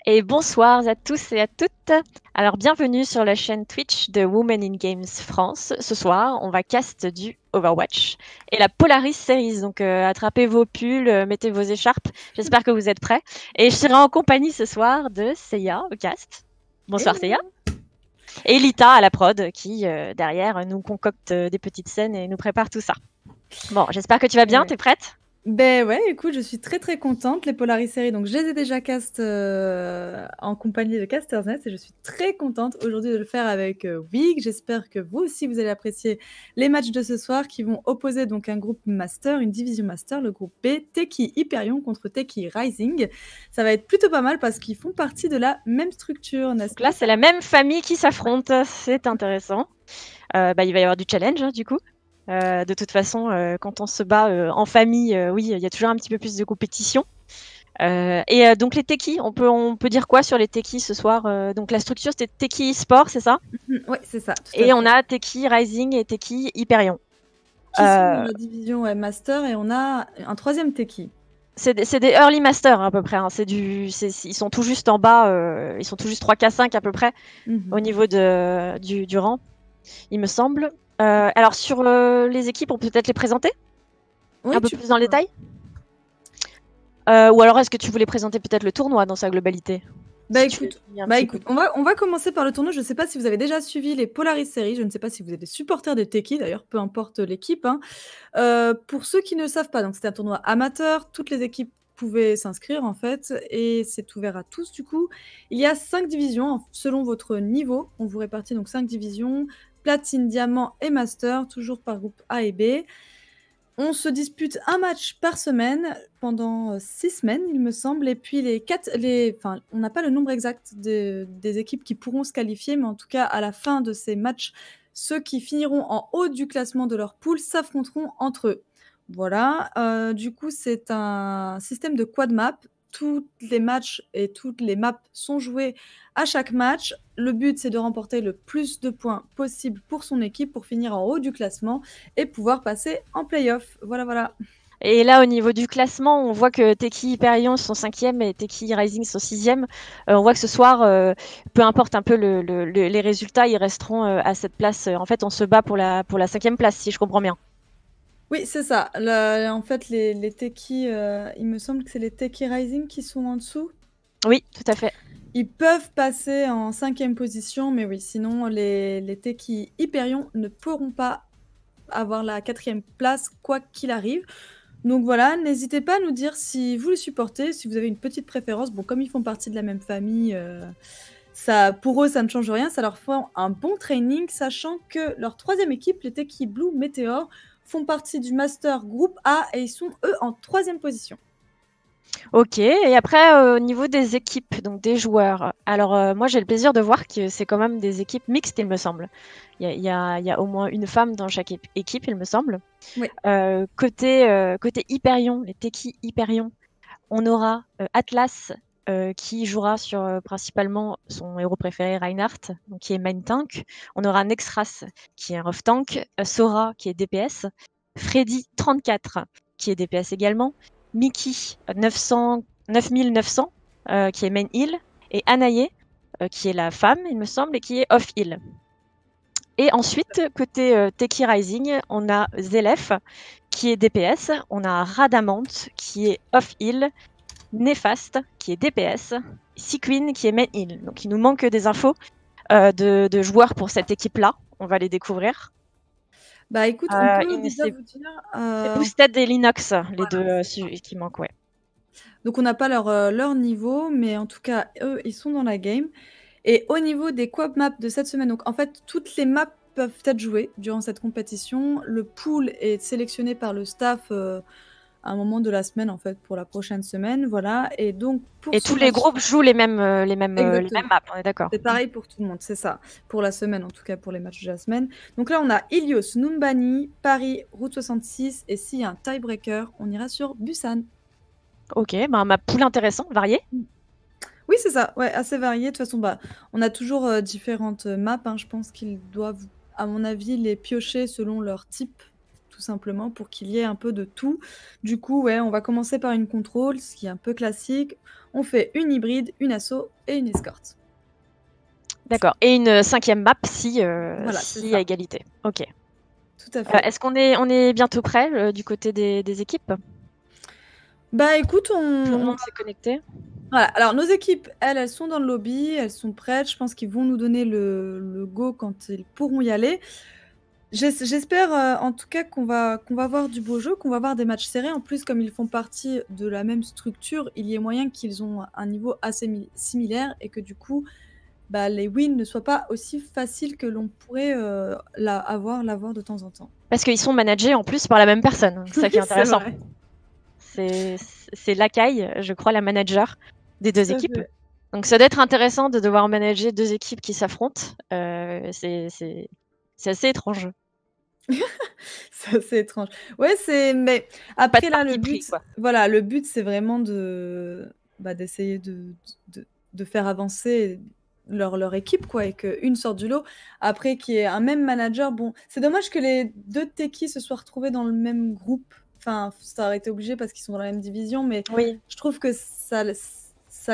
Et bonsoir à tous et à toutes. Alors bienvenue sur la chaîne Twitch de Women in Games France. Ce soir, on va cast du Overwatch et la Polaris Series. Donc attrapez vos pulls, mettez vos écharpes. J'espère que vous êtes prêts. Et je serai en compagnie ce soir de Seiya au cast. Bonsoir Seiya. Hello. Et Lita à la prod qui derrière nous concocte des petites scènes et nous prépare tout ça. Bon, j'espère que tu vas bien. Ouais. T'es prête? Ben ouais, écoute, je suis très très contente. Les Polaris séries, donc je les ai déjà cast en compagnie de Castersnet et je suis très contente aujourd'hui de le faire avec Wig. J'espère que vous aussi vous allez apprécier les matchs de ce soir qui vont opposer donc un groupe master, une division master, le groupe B, Teki Hyperion contre Teki Rising. Ça va être plutôt pas mal parce qu'ils font partie de la même structure, n'est-ce Donc là, pas? c'est la même famille qui s'affronte. C'est intéressant. Il va y avoir du challenge, hein, du coup. De toute façon, quand on se bat en famille, oui, il y a toujours un petit peu plus de compétition. Donc les techis, on peut dire quoi sur les techis ce soir? Donc la structure, c'était Techie Sport, c'est ça? Oui, c'est ça, tout à Et on fait. a Techie Rising et Techie Hyperion. Qui sont dans Euh, la division master et on a un troisième Teki. c'est des early masters à peu près, hein. Ils sont tout juste en bas, ils sont tout juste 3K5 à peu près au Mhm. niveau du rang, il me semble. Alors sur les équipes, on peut peut-être les présenter un Oui, peu tu plus dans le peux. détail? Ou alors est-ce que tu voulais présenter peut-être le tournoi dans sa globalité? Bah Si tu écoute, veux un bah petit peu. écoute, on va commencer par le tournoi. Je ne sais pas si vous avez déjà suivi les Polaris Series. Je ne sais pas si vous êtes des supporters des Teki, d'ailleurs, peu importe l'équipe, hein. Pour ceux qui ne savent pas, donc c'est un tournoi amateur. Toutes les équipes pouvaient s'inscrire en fait, et c'est ouvert à tous du coup. Il y a 5 divisions selon votre niveau. On vous répartit donc 5 divisions, platine, diamant et master, toujours par groupe A et B. On se dispute un match par semaine pendant 6 semaines, il me semble. Et puis enfin, on n'a pas le nombre exact des équipes qui pourront se qualifier, mais en tout cas, à la fin de ces matchs, ceux qui finiront en haut du classement de leur poule s'affronteront entre eux. Voilà. Du coup, c'est un système de quad map. Tous les matchs et toutes les maps sont joués à chaque match. Le but, c'est de remporter le plus de points possible pour son équipe pour finir en haut du classement et pouvoir passer en play-off. Voilà, voilà. Et là, au niveau du classement, on voit que Teki Hyperion sont 5e et Teki Rising sont 6e. On voit que ce soir, peu importe un peu les résultats, ils resteront à cette place. En fait, on se bat pour la 5e place, si je comprends bien. Oui, c'est ça. En fait, les Teki, il me semble que c'est les Teki Rising qui sont en dessous. Oui, tout à fait. Ils peuvent passer en 5e position, mais oui, sinon, les Teki Hyperion ne pourront pas avoir la 4e place, quoi qu'il arrive. Donc voilà, n'hésitez pas à nous dire si vous les supportez, si vous avez une petite préférence. Bon, comme ils font partie de la même famille, ça, pour eux, ça ne change rien. Ça leur fait un bon training, sachant que leur troisième équipe, les Teki Blue Meteor, font partie du Master Group A et ils sont, eux, en 3e position. Ok. Et après, au niveau des équipes, donc des joueurs. Alors, moi, j'ai le plaisir de voir que c'est quand même des équipes mixtes, il me semble. Il y a au moins une femme dans chaque équipe, il me semble. Oui. Côté Hyperion, les Teki Hyperion, on aura Atlas qui jouera sur principalement son héros préféré Reinhardt, donc qui est main tank. On aura Nexras qui est un rough tank, Sora qui est DPS, Freddy 34 qui est DPS également, Mickey 900, 9900 qui est main heal, et Anaye qui est la femme, il me semble, et qui est off heal. Et ensuite, côté Teki Rising, on a Zelef qui est DPS, on a Radamant qui est off heal, Néfaste qui est DPS, Sequin qui est main heal. Donc il nous manque des infos de joueurs pour cette équipe-là. On va les découvrir. Bah écoute, on peut déjà C'est vous dire. Boosted et Linux, les deux qui manquent, ouais. Donc on n'a pas leur niveau, mais en tout cas, eux, ils sont dans la game. Et au niveau des quad maps de cette semaine, donc en fait, toutes les maps peuvent être jouées durant cette compétition. Le pool est sélectionné par le staff à un moment de la semaine, en fait, pour la prochaine semaine. Voilà. Et donc, pour Et ce tous les match, groupes jouent les mêmes exactement. maps, on est d'accord. C'est pareil pour tout le monde, c'est ça. Pour la semaine, en tout cas, pour les matchs de la semaine. Donc là, on a Ilios, Numbani, Paris, Route 66. Et s'il y a un tiebreaker, on ira sur Busan. Ok, bah, map pool intéressant, varié. Oui, c'est ça, ouais, assez varié. De toute façon, bah, on a toujours différentes maps, hein. Je pense qu'ils doivent, à mon avis, les piocher selon leur type, tout tout simplement, pour qu'il y ait un peu de tout. Du coup, ouais, on va commencer par une contrôle, ce qui est un peu classique. On fait une hybride, une asso et une escorte. D'accord. Et une 5e map si, Voilà, c'est si à ça. égalité. Ok. Tout à fait. Est-ce qu'on est bientôt prêt du côté des équipes? Bah écoute, Tout le on monde s'est connecté? voilà. Alors nos équipes, elles sont dans le lobby, elles sont prêtes. Je pense qu'ils vont nous donner le go quand ils pourront y aller. J'espère en tout cas qu'on va voir du beau jeu, qu'on va voir des matchs serrés. En plus, comme ils font partie de la même structure, il y a moyen qu'ils ont un niveau assez similaire et que du coup, bah, les wins ne soient pas aussi faciles que l'on pourrait l'avoir de temps en temps. Parce qu'ils sont managés en plus par la même personne. C'est ça qui est C'est intéressant. vrai. C'est Lakai, je crois, la manager des deux Tout à équipes. fait. Donc ça doit être intéressant de devoir manager deux équipes qui s'affrontent. C'est assez étrange. C'est assez étrange. Ouais, mais Pas de après là, parti pris, quoi. voilà, le but c'est vraiment d'essayer de faire avancer leur équipe, quoi, et qu'une sorte du lot. Après, qu'il y ait un même manager, bon, c'est dommage que les deux techies se soient retrouvés dans le même groupe. Enfin, ça aurait été obligé parce qu'ils sont dans la même division, mais Oui. je trouve que ça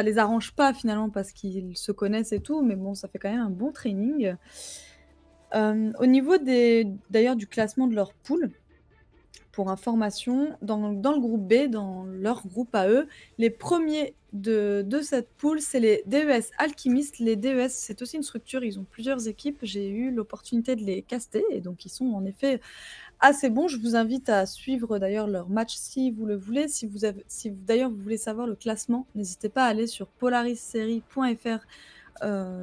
les arrange pas finalement parce qu'ils se connaissent et tout, mais bon, ça fait quand même un bon training. Au niveau d'ailleurs du classement de leur pool, pour information, dans le groupe B, dans leur groupe à eux, les premiers de cette pool, c'est les DES Alchimistes. Les DES, c'est aussi une structure, ils ont plusieurs équipes. J'ai eu l'opportunité de les caster et donc ils sont en effet assez bons. Je vous invite à suivre d'ailleurs leur match si vous le voulez. Si d'ailleurs vous voulez savoir le classement, n'hésitez pas à aller sur polarisserie.fr.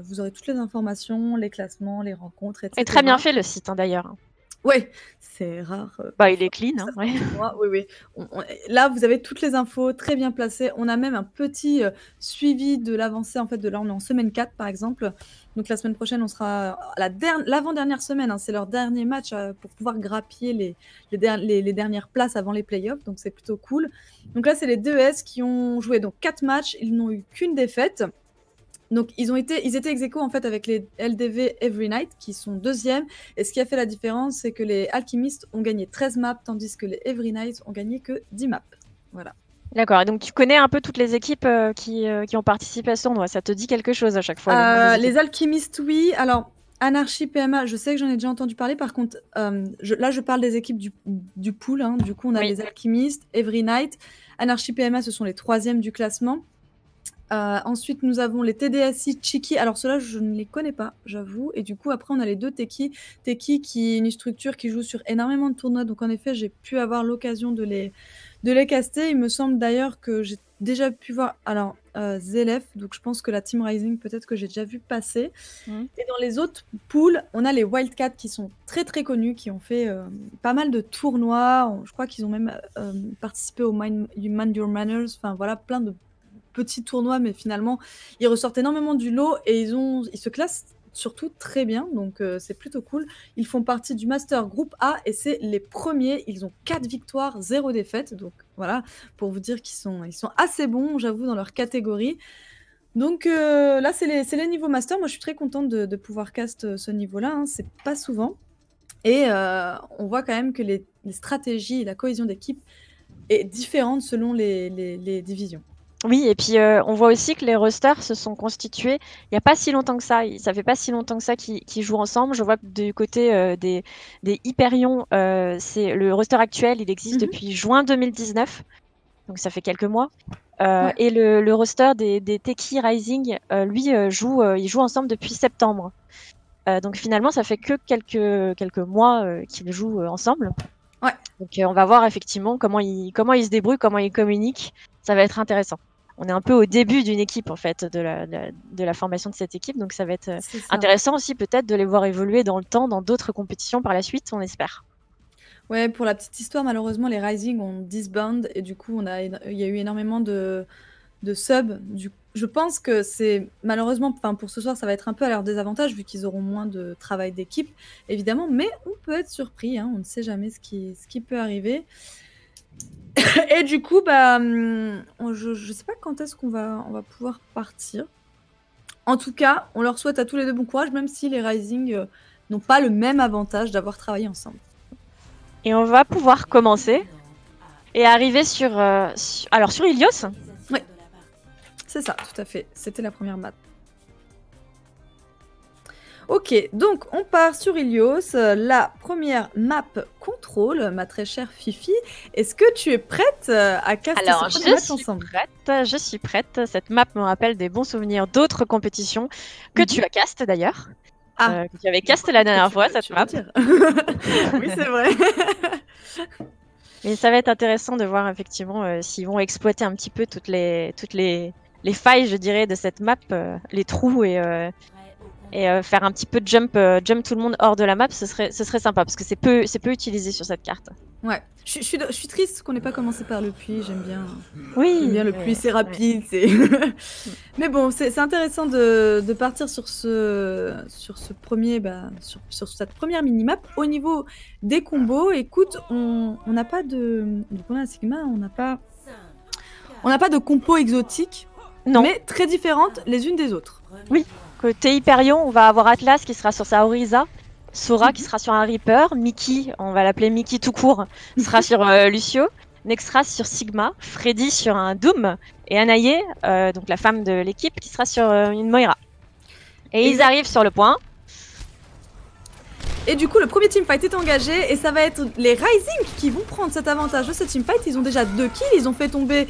Vous aurez toutes les informations, les classements, les rencontres, etc. Et très bien fait le site, hein, d'ailleurs. Ouais, c'est rare. Bah, il est clean, hein, ouais. Oui, oui. Là, vous avez toutes les infos très bien placées. On a même un petit suivi de l'avancée. En fait, là, on est en semaine 4, par exemple. Donc, la semaine prochaine, on sera à l'avant-dernière semaine. Hein, c'est leur dernier match pour pouvoir grappiller les dernières places avant les playoffs. Donc, c'est plutôt cool. Donc, là, c'est les 2S qui ont joué donc 4 matchs. Ils n'ont eu qu'une défaite. Donc, ils étaient ex aequo en fait avec les LDV Every Night qui sont deuxièmes. Et ce qui a fait la différence, c'est que les Alchimistes ont gagné 13 maps, tandis que les Every Night ont gagné que 10 maps. Voilà. D'accord. Et donc, tu connais un peu toutes les équipes qui ont participé à ce tournoi. Ça te dit quelque chose à chaque fois, le nom des équipes? Les Alchimistes, oui. Alors, Anarchy, PMA, je sais que j'en ai déjà entendu parler. Par contre, là, je parle des équipes du pool. Hein. Du coup, on a Oui. les Alchimistes, Every Night. Anarchy, PMA, ce sont les troisièmes du classement. Ensuite, nous avons les TDSI Chiki. Alors, ceux-là, je ne les connais pas, j'avoue. Et du coup, après, on a les deux Teki. Teki, qui est une structure qui joue sur énormément de tournois. Donc, en effet, j'ai pu avoir l'occasion de les caster. Il me semble d'ailleurs que j'ai déjà pu voir. Alors, Zelef. Donc, je pense que la Team Rising, peut-être que j'ai déjà vu passer. Et dans les autres pools, on a les Wildcats qui sont très très connus, qui ont fait pas mal de tournois. Je crois qu'ils ont même participé au Mind Your Manners. Enfin, voilà, plein de petits tournois, mais finalement, ils ressortent énormément du lot et ils se classent surtout très bien, donc c'est plutôt cool. Ils font partie du Master Group A et c'est les premiers. Ils ont 4 victoires, 0 défaite, donc voilà, pour vous dire qu'ils sont assez bons, j'avoue, dans leur catégorie. Donc là, c'est les niveaux Master. Moi, je suis très contente de pouvoir cast ce niveau-là, hein. C'est pas souvent. Et on voit quand même que les stratégies et la cohésion d'équipe est différente selon les divisions. Oui, et puis on voit aussi que les rosters se sont constitués il n'y a pas si longtemps que ça. Ça fait pas si longtemps que ça qu'ils jouent ensemble. Je vois que du côté des Hyperion, c'est le roster actuel, il existe depuis juin 2019, donc ça fait quelques mois. Ouais. Et le roster des Teki Rising, lui, il joue ensemble depuis septembre. Donc finalement, ça fait que quelques mois qu'ils jouent ensemble. Ouais. Donc on va voir effectivement comment ils se débrouillent, comment ils communiquent. Ça va être intéressant. On est un peu au début d'une équipe en fait, de la formation de cette équipe, donc ça va être intéressant aussi peut-être de les voir évoluer dans le temps, dans d'autres compétitions par la suite, on espère. Ouais, pour la petite histoire, malheureusement, les Rising ont disband et du coup, il y a eu énormément de subs. Je pense que c'est malheureusement, enfin pour ce soir, ça va être un peu à leur désavantage vu qu'ils auront moins de travail d'équipe, évidemment, mais on peut être surpris, hein, on ne sait jamais ce qui peut arriver. Et du coup, bah, je sais pas quand est-ce qu'on va pouvoir partir. En tout cas, on leur souhaite à tous les deux bon courage, même si les Rising n'ont pas le même avantage d'avoir travaillé ensemble. Et on va pouvoir commencer et arriver sur, alors sur Ilios. Ouais, c'est ça, tout à fait. C'était la première map. Ok, donc on part sur Ilios, la première map contrôle, ma très chère Fifi. Est-ce que tu es prête à caster Alors, ce premier match je suis ensemble? prête, je suis prête. Cette map me rappelle des bons souvenirs d'autres compétitions que tu as cast d'ailleurs. Que tu avais casté la dernière fois, cette map. Oui, c'est vrai. Mais ça va être intéressant de voir effectivement s'ils vont exploiter un petit peu toutes les failles, je dirais, de cette map, les trous et faire un petit peu de jump tout le monde hors de la map, ce serait sympa parce que c'est peu utilisé sur cette carte. Ouais, je suis triste qu'on n'ait pas commencé par le puits, j'aime bien. Oui. J'aime bien le puits, c'est rapide, c'est. Mais bon, c'est intéressant de partir sur ce premier, sur cette première minimap. Au niveau des combos, écoute, on n'a pas de. Donc on a Sigma, on n'a pas de compos exotiques, non, mais très différentes les unes des autres. Oui. Côté Hyperion, on va avoir Atlas qui sera sur sa Oriza, Sora qui sera sur un Reaper, Mickey, on va l'appeler Mickey tout court, sera sur Lucio, Nextras sur Sigma, Freddy sur un Doom, et Anaye, donc la femme de l'équipe, qui sera sur une Moira. Et ils arrivent sur le point. Et du coup, le premier teamfight est engagé, et ça va être les Rising qui vont prendre cet avantage de ce teamfight. Ils ont déjà 2 kills, ils ont fait tomber...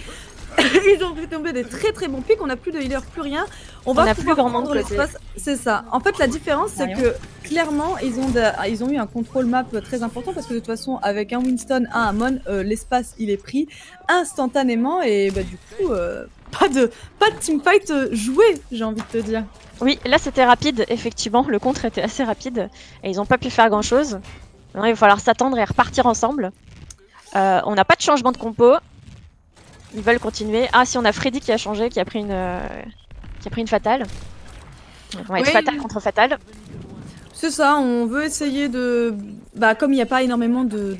ils ont fait tomber des très très bons pics, on n'a plus de healer, plus rien. On va pouvoir prendre l'espace. C'est ça. En fait, la différence, c'est que clairement, ils ont eu un contrôle map très important parce que de toute façon, avec un Winston, un Amon, l'espace il est pris instantanément et bah, du coup, pas de teamfight joué, j'ai envie de te dire. Oui, là c'était rapide, effectivement, le contre était assez rapide et ils n'ont pas pu faire grand chose. Maintenant, il va falloir s'attendre et repartir ensemble. On n'a pas de changement de compo. Ils veulent continuer. Ah, si, on a Freddy qui a changé, qui a pris une fatale. On va être fatale contre fatale. C'est ça, on veut essayer de... Bah, comme il n'y a pas énormément de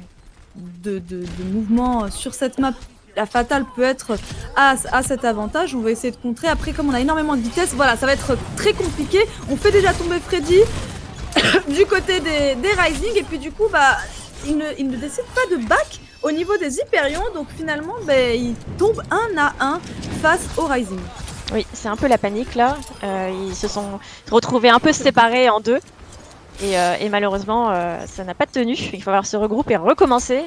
mouvements sur cette map, la fatale peut être à cet avantage. On va essayer de contrer. Après, comme on a énormément de vitesse, voilà, ça va être très compliqué. On fait déjà tomber Freddy du côté des Rising. Et puis du coup, bah, ils ne décident pas de back au niveau des Hyperions, donc finalement, ils tombent 1 à 1 face aux Rising. Oui, c'est un peu la panique là. Ils se sont retrouvés un peu séparés en deux. Et malheureusement, ça n'a pas tenu. Il va falloir se regrouper et recommencer.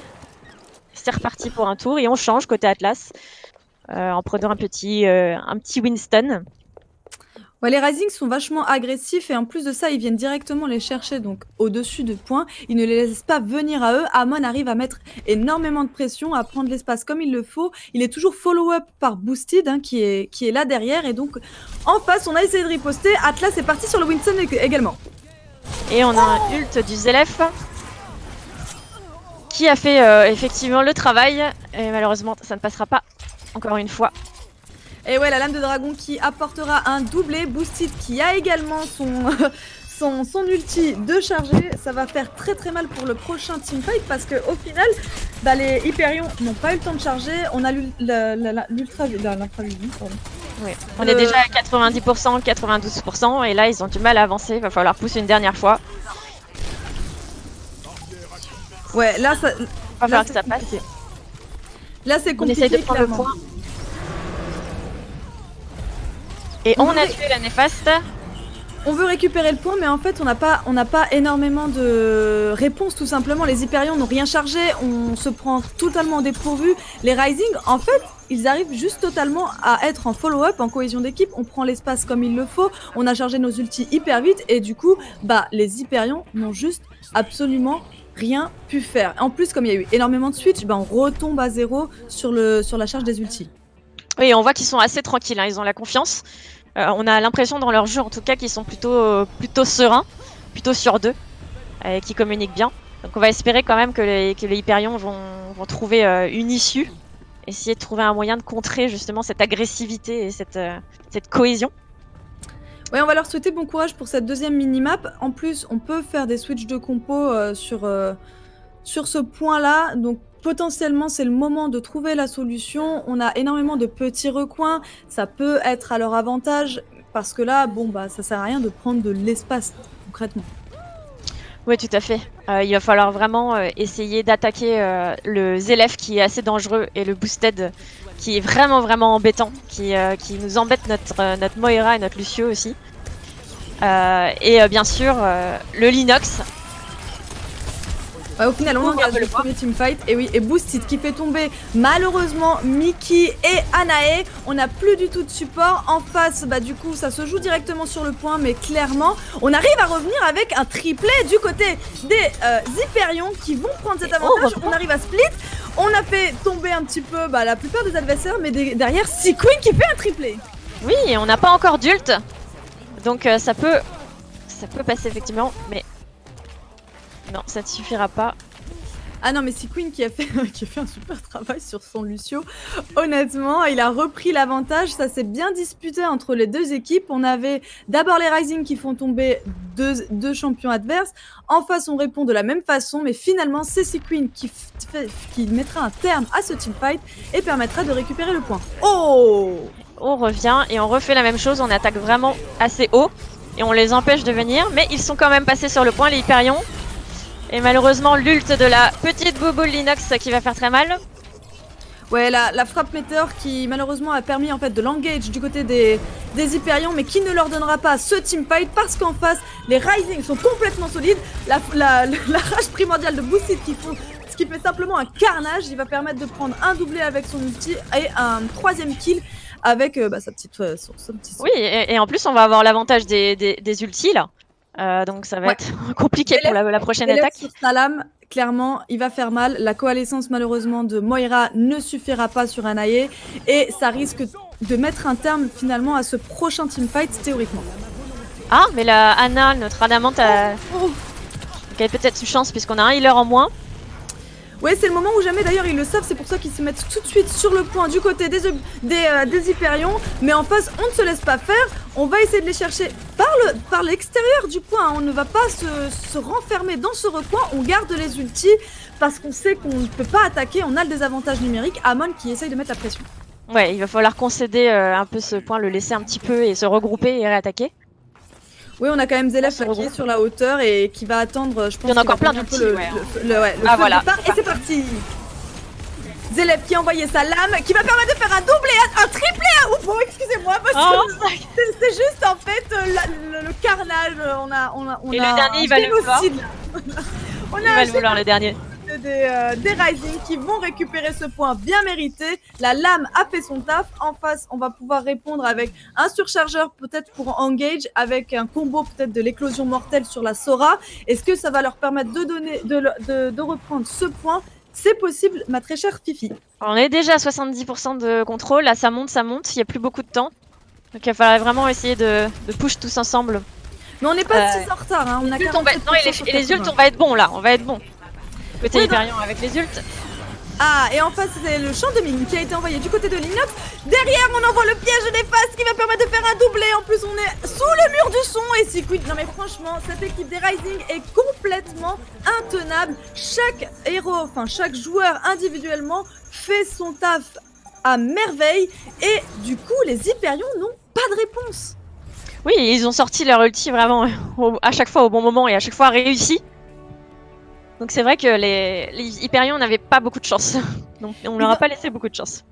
C'est reparti pour un tour et on change côté Atlas en prenant un petit Winston. Ouais, les Rising sont vachement agressifs et en plus de ça, ils viennent directement les chercher donc au-dessus de points. Ils ne les laissent pas venir à eux. Amon arrive à mettre énormément de pression, à prendre l'espace comme il le faut. Il est toujours follow-up par Boosted qui est là derrière. Et donc en face, on a essayé de riposter. Atlas est parti sur le Winston également. Et on a un ult du Zelef qui a fait effectivement le travail. Et malheureusement, ça ne passera pas encore une fois. Et ouais, la lame de dragon qui apportera un doublé. Boosted qui a également son ulti de charger. Ça va faire très très mal pour le prochain teamfight parce qu'au final, les Hyperions n'ont pas eu le temps de charger. On a l'infravision, pardon. Oui. On est déjà à 90%, 92% et là ils ont du mal à avancer. Il va falloir pousser une dernière fois. Ouais, là ça. Il va falloir que ça passe. Là c'est compliqué. On essaye de prendre le point. Et on a tué la néfaste. On veut récupérer le point, mais en fait, on n'a pas énormément de réponses, tout simplement. Les Hyperions n'ont rien chargé, on se prend totalement dépourvu. Les Rising, en fait, ils arrivent juste totalement à être en follow-up, en cohésion d'équipe. On prend l'espace comme il le faut, on a chargé nos ultis hyper vite, et du coup, les Hyperions n'ont juste absolument rien pu faire. En plus, comme il y a eu énormément de switch, on retombe à zéro sur la charge des ultis. Oui, on voit qu'ils sont assez tranquilles, hein. Ils ont la confiance. On a l'impression dans leur jeu, en tout cas, qu'ils sont plutôt sereins, plutôt sur deux, et qui communiquent bien. Donc on va espérer quand même que les Hyperions vont trouver une issue, essayer de trouver un moyen de contrer justement cette agressivité et cette cohésion. Ouais, on va leur souhaiter bon courage pour cette deuxième minimap. En plus, on peut faire des switches de compo sur ce point-là, donc potentiellement, c'est le moment de trouver la solution. On a énormément de petits recoins. Ça peut être à leur avantage parce que là, ça sert à rien de prendre de l'espace concrètement. Oui, tout à fait. Il va falloir vraiment essayer d'attaquer le Zélef qui est assez dangereux et le Boosted qui est vraiment embêtant, qui nous embête notre Moira et notre Lucio aussi. Bien sûr, le Linox. Ouais, au final, on engage le premier teamfight. Et oui, et Boosted qui fait tomber malheureusement Mickey et Anae. On n'a plus du tout de support. En face, bah du coup, ça se joue directement sur le point, mais clairement, on arrive à revenir avec un triplé du côté des Hyperions qui vont prendre cet avantage. On arrive à split. On a fait tomber un petit peu la plupart des adversaires, mais derrière, Sequin qui fait un triplé. Oui, et on n'a pas encore d'ult. Donc ça peut passer effectivement, mais non, ça ne suffira pas. Ah non, mais Sequin qui a fait un super travail sur son Lucio. Honnêtement, il a repris l'avantage. Ça s'est bien disputé entre les deux équipes. On avait d'abord les Rising qui font tomber deux champions adverses. En face, on répond de la même façon, mais finalement, c'est Sequin qui mettra un terme à ce teamfight et permettra de récupérer le point. Oh! On revient et on refait la même chose. On attaque vraiment assez haut et on les empêche de venir, mais ils sont quand même passés sur le point, les Hyperions. Et malheureusement, l'ult de la petite Bouboule Linox qui va faire très mal. Ouais, la frappe météore qui malheureusement a permis en fait de l'engage du côté des Hyperions, mais qui ne leur donnera pas ce teamfight parce qu'en face, les Rising sont complètement solides. La rage primordiale de Boosted ce qui fait simplement un carnage. Il va permettre de prendre un doublé avec son ulti et un troisième kill avec sa petite, son petit... Oui, et en plus, on va avoir l'avantage des ultis là. Donc ça va être compliqué pour la prochaine attaque. Sur sa lame, clairement, il va faire mal. La coalescence, malheureusement, de Moira ne suffira pas sur Anae. Et ça risque de mettre un terme, finalement, à ce prochain teamfight, théoriquement. Ah, mais la Anna, notre Adamante, a peut-être une chance, puisqu'on a un healer en moins. Ouais, c'est le moment où jamais, d'ailleurs, ils le savent. C'est pour ça qu'ils se mettent tout de suite sur le point du côté des Hyperions. Mais en face, on ne se laisse pas faire. On va essayer de les chercher par l'extérieur du point. On ne va pas se renfermer dans ce recoin. On garde les ultis parce qu'on sait qu'on ne peut pas attaquer. On a le désavantage numérique. Amon qui essaye de mettre la pression. Ouais, il va falloir concéder un peu ce point, le laisser un petit peu et se regrouper et réattaquer. Oui, on a quand même Zélef qui est sur la hauteur et qui va attendre, je pense. Il y en a encore plein d'ultis. Voilà. Et c'est parti. Zélef qui a envoyé sa lame, qui va permettre de faire un doublé, un triplé. Bon, excusez-moi, c'est juste en fait le carnage. Et le dernier, il va le vouloir. Il va le vouloir, le dernier. Des Rising qui vont récupérer ce point bien mérité. La lame a fait son taf. En face, on va pouvoir répondre avec un surchargeur peut-être pour engage, avec un combo peut-être de l'éclosion mortelle sur la Sora. Est-ce que ça va leur permettre de reprendre ce point? C'est possible, ma très chère Fifi. On est déjà à 70% de contrôle. Là, ça monte. Il n'y a plus beaucoup de temps. Donc il va falloir vraiment essayer de push tous ensemble. Mais on n'est pas si en retard. Hein. On a les ults, on va être bon là. On va être bon. Côté Hyperion avec les ults. Ah, et en face, c'est le champ de mine qui a été envoyé du côté de Linox. Derrière, on envoie le piège néfaste qui va permettre de faire un doublé. En plus, on est sous le mur du son et Sequin. Non, mais franchement, cette équipe des Rising est complètement intenable. Chaque héros, enfin, chaque joueur individuellement fait son taf à merveille. Et du coup, les Hyperions n'ont pas de réponse. Oui, ils ont sorti leur ulti vraiment à chaque fois au bon moment et à chaque fois réussi. Donc c'est vrai que les Hyperions n'avaient pas beaucoup de chance. Donc on leur a pas laissé beaucoup de chance.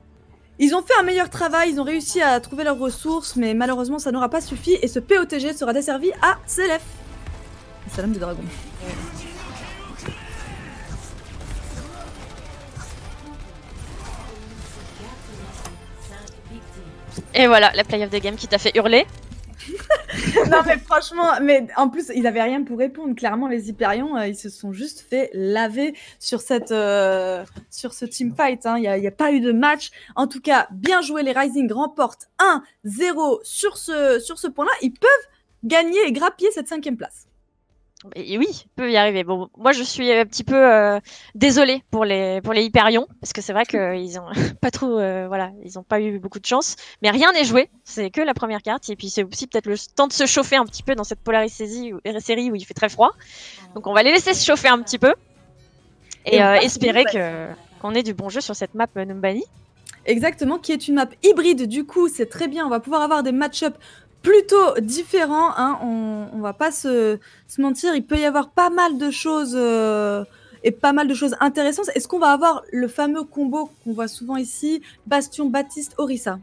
Ils ont fait un meilleur travail, ils ont réussi à trouver leurs ressources, mais malheureusement ça n'aura pas suffi et ce POTG sera desservi à Zélef. Salam de dragon. Et voilà, la play of the game qui t'a fait hurler. Non mais franchement, mais en plus ils avaient rien pour répondre. Clairement les Hyperions, ils se sont juste fait laver sur ce teamfight. Il n'y a pas eu de match. En tout cas, bien joué, les Rising remportent 1-0 sur ce point-là. Ils peuvent gagner et grappiller cette 5e place. Et oui, ils peuvent y arriver. Bon, moi je suis un petit peu désolée pour les Hyperions parce que c'est vrai qu'ils ont pas trop, ils ont pas eu beaucoup de chance. Mais rien n'est joué, c'est que la première carte et puis c'est aussi peut-être le temps de se chauffer un petit peu dans cette Polaris série où il fait très froid. Donc on va les laisser se chauffer un petit peu et espérer qu'on ait du bon jeu sur cette map Numbani. Exactement, qui est une map hybride. Du coup, c'est très bien. On va pouvoir avoir des match-ups plutôt différent, hein. On va pas se mentir, il peut y avoir pas mal de choses et pas mal de choses intéressantes. Est-ce qu'on va avoir le fameux combo qu'on voit souvent ici, Bastion, Baptiste, Orisa?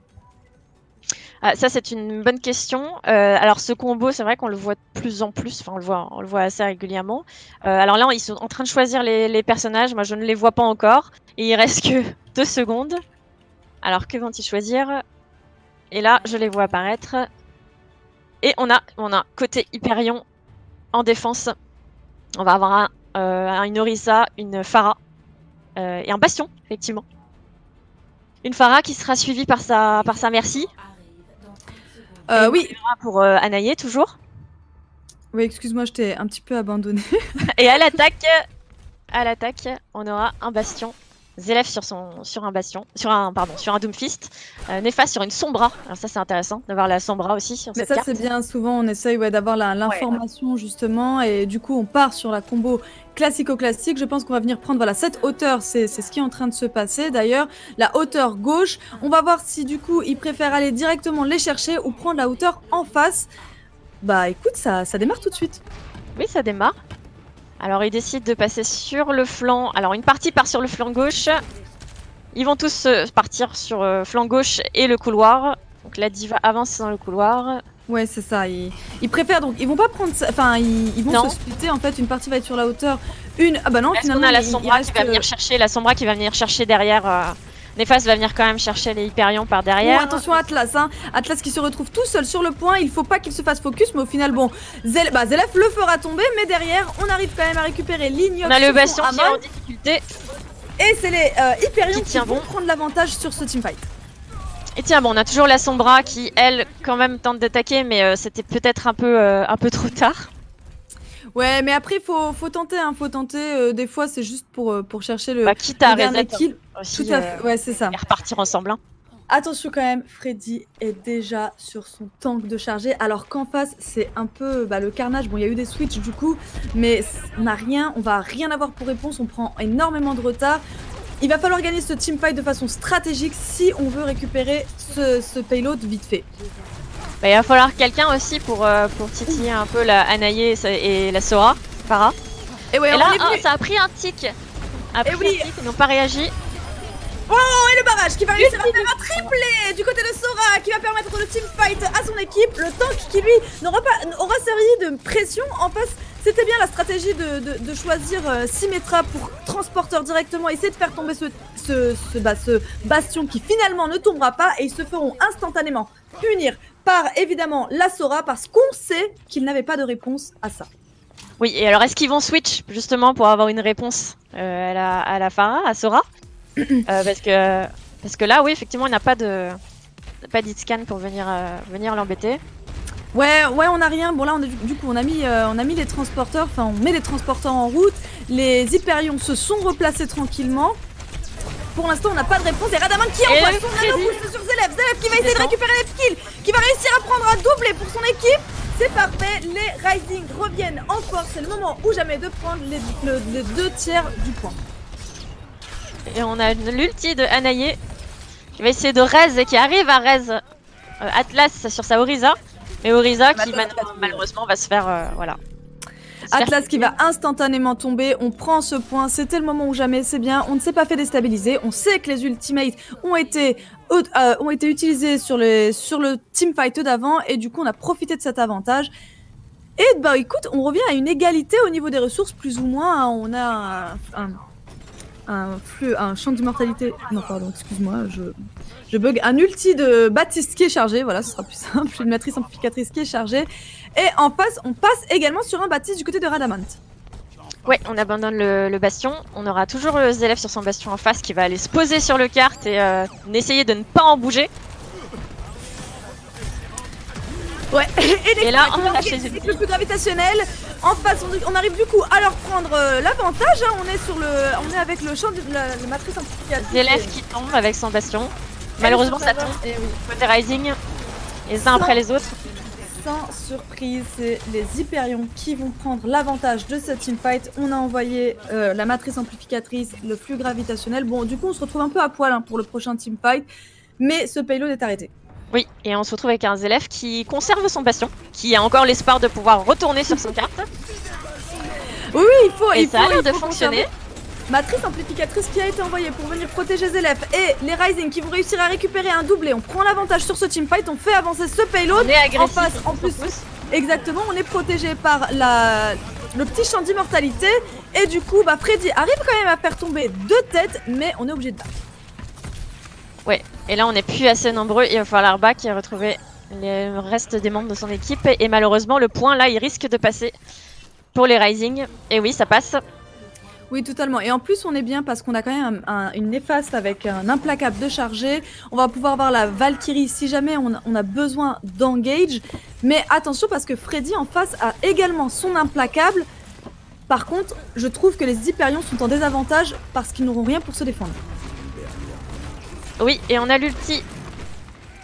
Ah, ça, c'est une bonne question. Alors, ce combo, c'est vrai qu'on le voit de plus en plus. Enfin, on le voit assez régulièrement. Alors là, ils sont en train de choisir les personnages. Moi, je ne les vois pas encore. Et il reste que 2 secondes. Alors, que vont-ils choisir? Et là, je les vois apparaître. Et on a côté Hyperion en défense. On va avoir une Orisa, une Pharah et un Bastion, effectivement. Une Pharah qui sera suivie par sa Mercy. Oui. Pour Anaïe, toujours. Oui, excuse-moi, je t'ai un petit peu abandonné. Et à l'attaque, on aura un Bastion. Zélef sur un Bastion, sur un Doomfist. Néphas sur une Sombra. Alors ça, c'est intéressant d'avoir la Sombra aussi sur cette carte. Mais ça, c'est bien. Souvent, on essaye d'avoir l'information, justement. Et du coup, on part sur la combo classico-classique. Je pense qu'on va venir prendre cette hauteur. C'est ce qui est en train de se passer. D'ailleurs, la hauteur gauche. On va voir si, du coup, ils préfèrent aller directement les chercher ou prendre la hauteur en face. Bah, écoute, ça démarre tout de suite. Oui, ça démarre. Alors, ils décident de passer sur le flanc. Alors, une partie part sur le flanc gauche. Ils vont tous partir sur le flanc gauche et le couloir. Donc, la diva avance dans le couloir. Ouais, c'est ça. Ils préfèrent, donc, ils vont pas prendre... Enfin, ils vont se splitter, en fait. Une partie va être sur la hauteur. Ah bah non, finalement... On a la Sombra qui va venir chercher. La Sombra qui va venir chercher derrière... Néphas va venir quand même chercher les Hyperions par derrière. Oh, attention Atlas, hein. Atlas qui se retrouve tout seul sur le point. Il faut pas qu'il se fasse focus, mais au final, bon, Zélef le fera tomber, mais derrière, on arrive quand même à récupérer l'Ignox. On a le Bastion qui est en difficulté. Et c'est les Hyperions qui vont prendre l'avantage sur ce teamfight. Et tiens, bon, on a toujours la Sombra qui, elle, quand même tente d'attaquer, mais c'était peut-être un peu trop tard. Ouais, mais après, faut tenter, hein, faut tenter. Des fois, c'est juste pour chercher le quitte à dernier kill. Aussi, tout à fait, ouais, c'est ça. Et repartir ensemble. Hein. Attention quand même, Freddy est déjà sur son tank de charger, alors qu'en face, c'est un peu le carnage. Bon, il y a eu des switches du coup, mais on va rien avoir pour réponse, on prend énormément de retard. Il va falloir gagner ce teamfight de façon stratégique si on veut récupérer ce payload vite fait. Bah, il va falloir quelqu'un aussi pour titiller un peu la Anaïe et la Sora, Pharah. Et ouais, là, ça a pris un tic. Ils n'ont pas réagi. Oh, et le barrage qui va réussir à faire un triplé du côté de Sora, qui va permettre le teamfight à son équipe. Le tank qui, lui, aura servi de pression. En face, c'était bien la stratégie de choisir Symmetra pour transporteur directement, essayer de faire tomber ce bastion qui finalement ne tombera pas. Et ils se feront instantanément punir par, évidemment, la Sora, parce qu'on sait qu'ils n'avaient pas de réponse à ça. Oui, et alors est-ce qu'ils vont switch, justement, pour avoir une réponse à la Pharah, à Sora parce que là, oui, effectivement, il n'a pas d'hitscan pour venir l'embêter. Ouais, on a rien. Bon là, du coup, on a mis les transporteurs. Enfin, on met les transporteurs en route. Les Hyperions se sont replacés tranquillement. Pour l'instant, on n'a pas de réponse. Et Radaman qui envoie son nano boost sur Zélef. Zélef qui va essayer de récupérer les kills, qui va réussir à prendre un doublé pour son équipe. C'est parfait. Les Rising reviennent en force. C'est le moment ou jamais de prendre les 2 tiers du point. Et on a l'ulti de Anaïe qui va essayer de raise et qui arrive à raise Atlas sur sa Orisa. Mais Orisa qui malheureusement va se faire voilà. Atlas qui va instantanément tomber, on prend ce point, c'était le moment ou jamais, c'est bien, on ne s'est pas fait déstabiliser, on sait que les ultimates ont été utilisés sur le teamfight d'avant et du coup on a profité de cet avantage. Et bah écoute, on revient à une égalité au niveau des ressources plus ou moins, hein. On a un champ d'immortalité, non pardon, excuse-moi, je bug, un ulti de Baptiste qui est chargé, voilà, ce sera plus simple, une matrice amplificatrice qui est chargée. Et en face, on passe également sur un Baptiste du côté de Radamant. Ouais, on abandonne le bastion. On aura toujours le Zélef sur son bastion en face qui va aller se poser sur le kart et essayer de ne pas en bouger. Ouais, et là, on lâche les le plus gravitationnel. En face, on arrive du coup à leur prendre l'avantage. Hein. On est avec le champ de la matrice amplificatrice. Zélef qui tombe avec son bastion. Malheureusement, ça tombe. Côté Rising, les uns après les autres. Sans surprise, c'est les Hyperions qui vont prendre l'avantage de cette teamfight. On a envoyé la matrice amplificatrice, le flux gravitationnel. Bon, du coup, on se retrouve un peu à poil hein, pour le prochain teamfight, mais ce payload est arrêté. Oui, et on se retrouve avec un Zélef qui conserve son bastion, qui a encore l'espoir de pouvoir retourner sur son carte. Oui, il faut. Et ça a l'air de fonctionner. Matrice amplificatrice qui a été envoyée pour venir protéger Zélef et les Rising qui vont réussir à récupérer un doublé. On prend l'avantage sur ce teamfight, on fait avancer ce payload. On est agressif, en face, en plus. Exactement, on est protégé par le petit champ d'immortalité. Et du coup, Freddy arrive quand même à faire tomber 2 têtes, mais on est obligé de battre. Ouais, et là on n'est plus assez nombreux, il va falloir back et retrouver le reste des membres de son équipe. Et malheureusement, le point là, il risque de passer pour les Rising. Et oui, ça passe. Oui, totalement. Et en plus, on est bien parce qu'on a quand même une néfaste avec un implacable de chargé. On va pouvoir avoir la Valkyrie si jamais on a besoin d'engage. Mais attention parce que Freddy en face a également son implacable. Par contre, je trouve que les Hyperions sont en désavantage parce qu'ils n'auront rien pour se défendre. Oui, et on a l'ulti.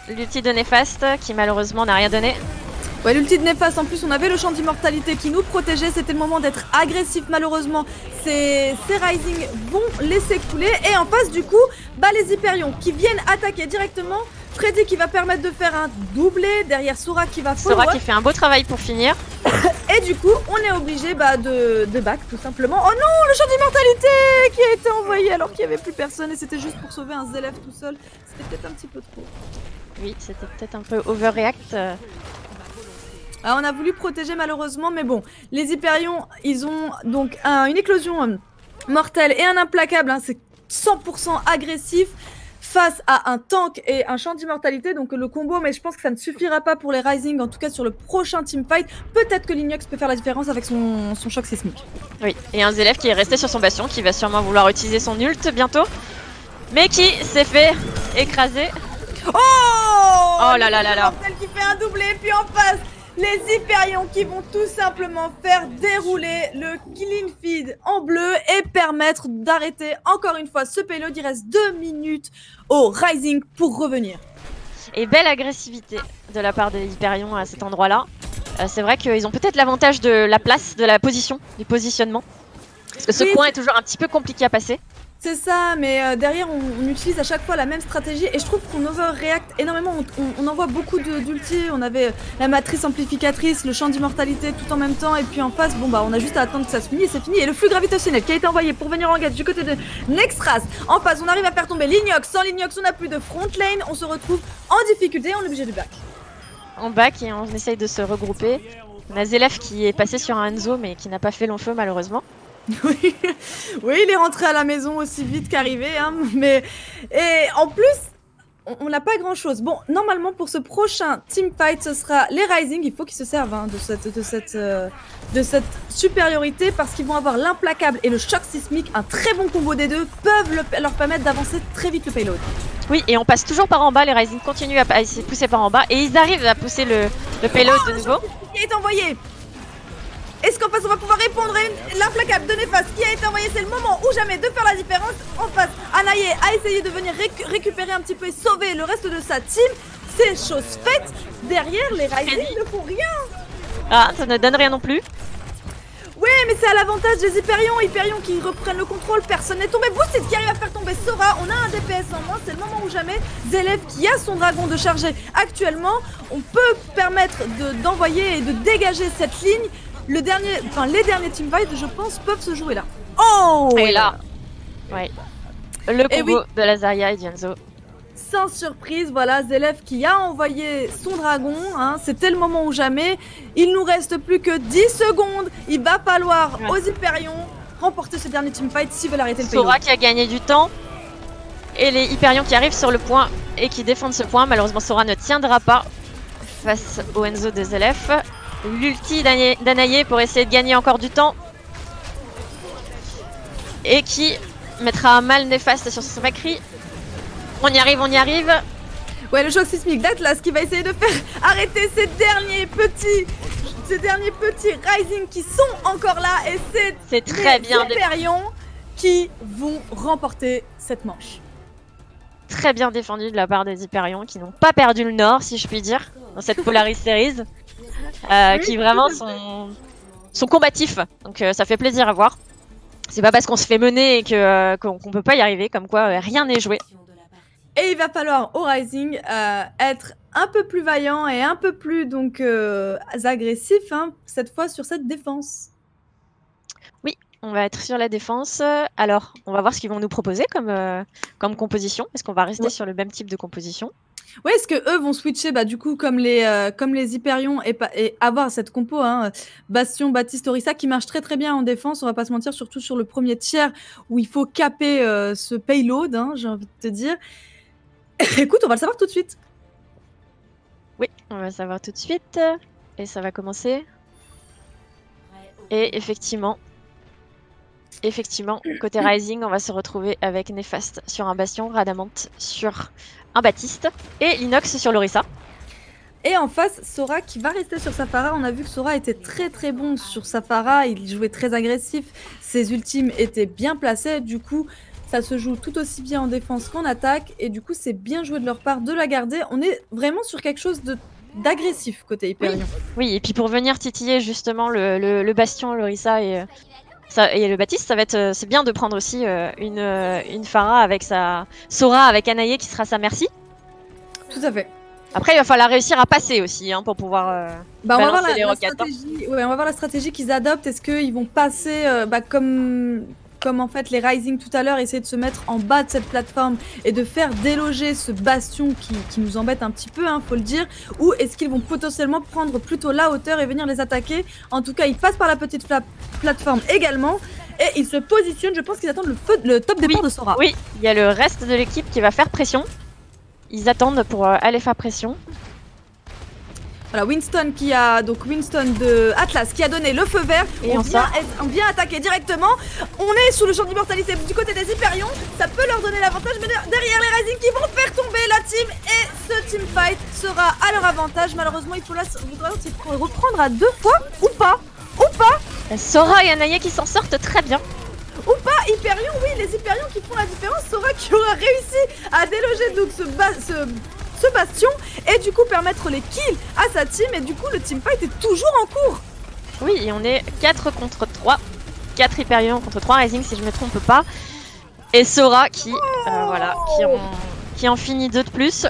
L'ulti de Néfaste qui malheureusement n'a rien donné. Ouais, l'ulti de Néfaste, en plus on avait le champ d'immortalité qui nous protégeait, c'était le moment d'être agressif malheureusement. Ces Rising vont laisser couler et en face du coup, les Hyperions qui viennent attaquer directement. Freddy qui va permettre de faire un doublé, derrière Sora qui va follow. Sora qui fait un beau travail pour finir. Et du coup, on est obligé de back tout simplement. Oh non, le champ d'immortalité qui a été envoyé alors qu'il n'y avait plus personne et c'était juste pour sauver un Zélef tout seul. C'était peut-être un petit peu trop. Oui, c'était peut-être un peu overreact. On a voulu protéger malheureusement, mais bon, les Hyperions, ils ont donc une éclosion mortelle et un implacable, hein, c'est 100% agressif face à un tank et un champ d'immortalité, donc le combo, mais je pense que ça ne suffira pas pour les Rising, en tout cas sur le prochain teamfight. Peut-être que Linux peut faire la différence avec son choc sismique. Oui, et un Zélef qui est resté sur son bastion, qui va sûrement vouloir utiliser son ult bientôt, mais qui s'est fait écraser. Oh là là là là. Qui fait un doublé, puis en face les Hyperions qui vont tout simplement faire dérouler le killing feed en bleu et permettre d'arrêter encore une fois ce payload. Il reste 2 minutes au Rising pour revenir. Et belle agressivité de la part des Hyperions à cet endroit-là. C'est vrai qu'ils ont peut-être l'avantage de la place, de la position, du positionnement. Parce que ce coin est toujours un petit peu compliqué à passer. C'est ça, mais derrière on utilise à chaque fois la même stratégie et je trouve qu'on overreact énormément, on envoie beaucoup d'ulti, on avait la matrice amplificatrice, le champ d'immortalité tout en même temps et puis en face, on a juste à attendre que ça se finisse et c'est fini. Et le flux gravitationnel qui a été envoyé pour venir en engage du côté de Nextras, en face on arrive à faire tomber Linux, sans Linux on n'a plus de front lane, on se retrouve en difficulté, on est obligé de back. On back et on essaye de se regrouper. On a Zélef qui est passé sur un Enzo mais qui n'a pas fait long feu malheureusement. Oui, il est rentré à la maison aussi vite qu'arrivé, hein, mais... Et en plus, on n'a pas grand-chose. Bon, normalement, pour ce prochain teamfight, ce sera les Rising. Il faut qu'ils se servent de cette supériorité parce qu'ils vont avoir l'implacable et le choc sismique. Un très bon combo des deux peuvent leur permettre d'avancer très vite le payload. Oui, et on passe toujours par en bas. Les Rising continuent à essayer de pousser par en bas et ils arrivent à pousser le payload de nouveau. Qui est envoyé. Est-ce qu'en face on va pouvoir répondre à l'implacable de Néfaste qui a été envoyé? C'est le moment ou jamais de faire la différence. En face, Anaye a essayé de venir récupérer un petit peu et sauver le reste de sa team. C'est chose faite. Derrière, les Rising ne font rien. Ah, ça ne donne rien non plus. Ouais, mais c'est à l'avantage des Hyperions qui reprennent le contrôle. Personne n'est tombé. Boosted qui arrive à faire tomber Sora. On a un DPS en moins. C'est le moment ou jamais. Zélef qui a son dragon de charger actuellement. On peut permettre d'envoyer et de dégager cette ligne. Les derniers teamfights, je pense, peuvent se jouer là. Oh! Et là, ouais. Le combo de Lazaria et Dianzo. Sans surprise, voilà, Zélef qui a envoyé son dragon. Hein, c'était le moment ou jamais. Il nous reste plus que 10 secondes. Il va falloir aux Hyperions remporter ce dernier teamfight s'ils veulent arrêter le payload. Sora qui a gagné du temps. Et les Hyperions qui arrivent sur le point et qui défendent ce point. Malheureusement, Sora ne tiendra pas face au Enzo de Zélef. L'ulti d'Anaye pour essayer de gagner encore du temps. Et qui mettra un mal Néfaste sur son Macri. On y arrive, on y arrive. Ouais, le choc sismique d'Atlas qui va essayer de faire arrêter ces derniers petits Rising qui sont encore là. Et c'est très bien les Hyperions qui vont remporter cette manche. Très bien défendu de la part des Hyperions qui n'ont pas perdu le nord, si je puis dire, dans cette Polaris Series. Qui vraiment sont combatifs, donc ça fait plaisir à voir. C'est pas parce qu'on se fait mener et qu'on peut pas y arriver, comme quoi rien n'est joué. Et il va falloir au Rising être un peu plus vaillant et un peu plus donc agressif, hein, cette fois sur cette défense. Oui, on va être sur la défense. Alors, on va voir ce qu'ils vont nous proposer comme composition. Est-ce qu'on va rester sur le même type de composition? Ouais, est-ce que eux vont switcher, bah, du coup, comme les Hyperions et avoir cette compo, hein, Bastion, Baptiste, Orisa, qui marche très très bien en défense, on va pas se mentir, surtout sur le premier tiers où il faut caper ce payload, hein, j'ai envie de te dire. Écoute, on va le savoir tout de suite. Oui, on va le savoir tout de suite. Et ça va commencer. Et effectivement, côté Rising, on va se retrouver avec Néfaste sur un Bastion, Radamante sur un Baptiste et Linox sur l'Orisa. Et en face, Sora qui va rester sur sa Pharah. On a vu que Sora était très très bon sur sa Pharah, il jouait très agressif, ses ultimes étaient bien placés, du coup ça se joue tout aussi bien en défense qu'en attaque, et du coup c'est bien joué de leur part de la garder. On est vraiment sur quelque chose d'agressif côté Hyperion. Oui, et puis pour venir titiller justement le Bastion, l'Orisa et le Baptiste, c'est bien de prendre aussi une Pharah avec sa Sora avec Anaïe qui sera sa merci. Tout à fait. Après, il va falloir réussir à passer aussi hein, pour pouvoir balancer les roquettes. Ouais, on va voir la stratégie qu'ils adoptent. Est-ce qu'ils vont passer comme en fait les Rising tout à l'heure, essayer de se mettre en bas de cette plateforme et de faire déloger ce bastion qui nous embête un petit peu, hein, faut le dire, ou est-ce qu'ils vont potentiellement prendre plutôt la hauteur et venir les attaquer? En tout cas, ils passent par la petite plateforme également et ils se positionnent. Je pense qu'ils attendent le top départ de Sora. Oui, il y a le reste de l'équipe qui va faire pression. Ils attendent pour aller faire pression. Voilà, Winston de Atlas qui a donné le feu vert. Et on vient attaquer directement. On est sous le champ d'immortalité du côté des Hyperions. Ça peut leur donner l'avantage, mais derrière les Rising qui vont faire tomber la team. Et ce teamfight sera à leur avantage. Malheureusement, il faudra reprendre à 2 fois ou pas. Sora et Anaïe qui s'en sortent très bien. Ou pas, Hyperion, oui, les Hyperions qui font la différence. Sora qui aura réussi à déloger donc ce bastion et du coup permettre les kills à sa team, et du coup le teamfight est toujours en cours. Oui, et on est 4 contre 3. 4 Hyperion contre 3 Rising si je me trompe pas. Et Sora qui en finit 2 de plus.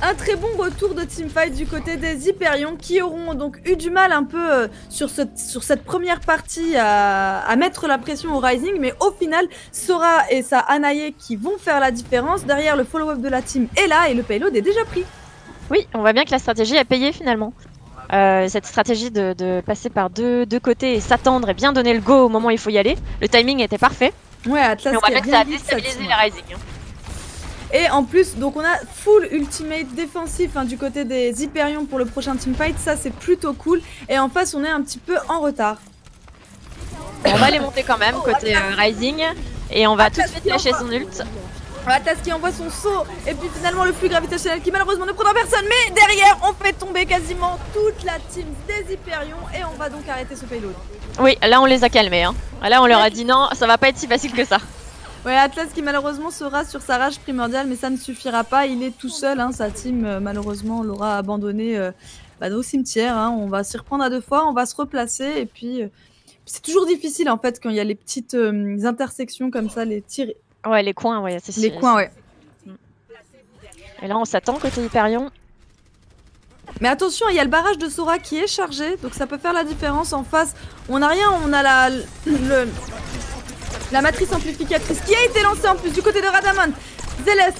Un très bon retour de teamfight du côté des Hyperions qui auront donc eu du mal un peu sur cette première partie à mettre la pression au Rising, mais au final Sora et sa Anaïe qui vont faire la différence. Derrière, le follow-up de la team est là et le payload est déjà pris. Oui, on voit bien que la stratégie a payé finalement. Cette stratégie de passer par deux côtés et s'attendre et bien donner le go au moment où il faut y aller. Le timing était parfait. Ouais, Atlas, mais on voit bien que ça a déstabilisé les Rising. Et en plus, donc on a full ultimate défensif hein, du côté des Hyperions pour le prochain teamfight, ça c'est plutôt cool. Et en face, on est un petit peu en retard. On va les monter quand même côté Rising et on va tout de suite lâcher son ult. Atlas qui envoie son saut et puis finalement le flux gravitationnel qui malheureusement ne prendra personne, mais derrière on fait tomber quasiment toute la team des Hyperions et on va donc arrêter ce payload. Oui, là on les a calmés. Hein. Là on leur a dit non, ça va pas être si facile que ça. Ouais, Atlas qui malheureusement sera sur sa rage primordiale, mais ça ne suffira pas, il est tout seul, hein, sa team malheureusement l'aura abandonné au cimetière, hein. On va s'y reprendre à 2 fois, on va se replacer et puis c'est toujours difficile en fait quand il y a les petites intersections comme ça, les tirs. Ouais, les coins, ouais, c'est les coins, ouais. Et là on s'attend côté Hyperion. Mais attention, il y a le barrage de Sora qui est chargé, donc ça peut faire la différence. En face, on n'a rien, on a la matrice amplificatrice qui a été lancée en plus du côté de Radamant, Zelef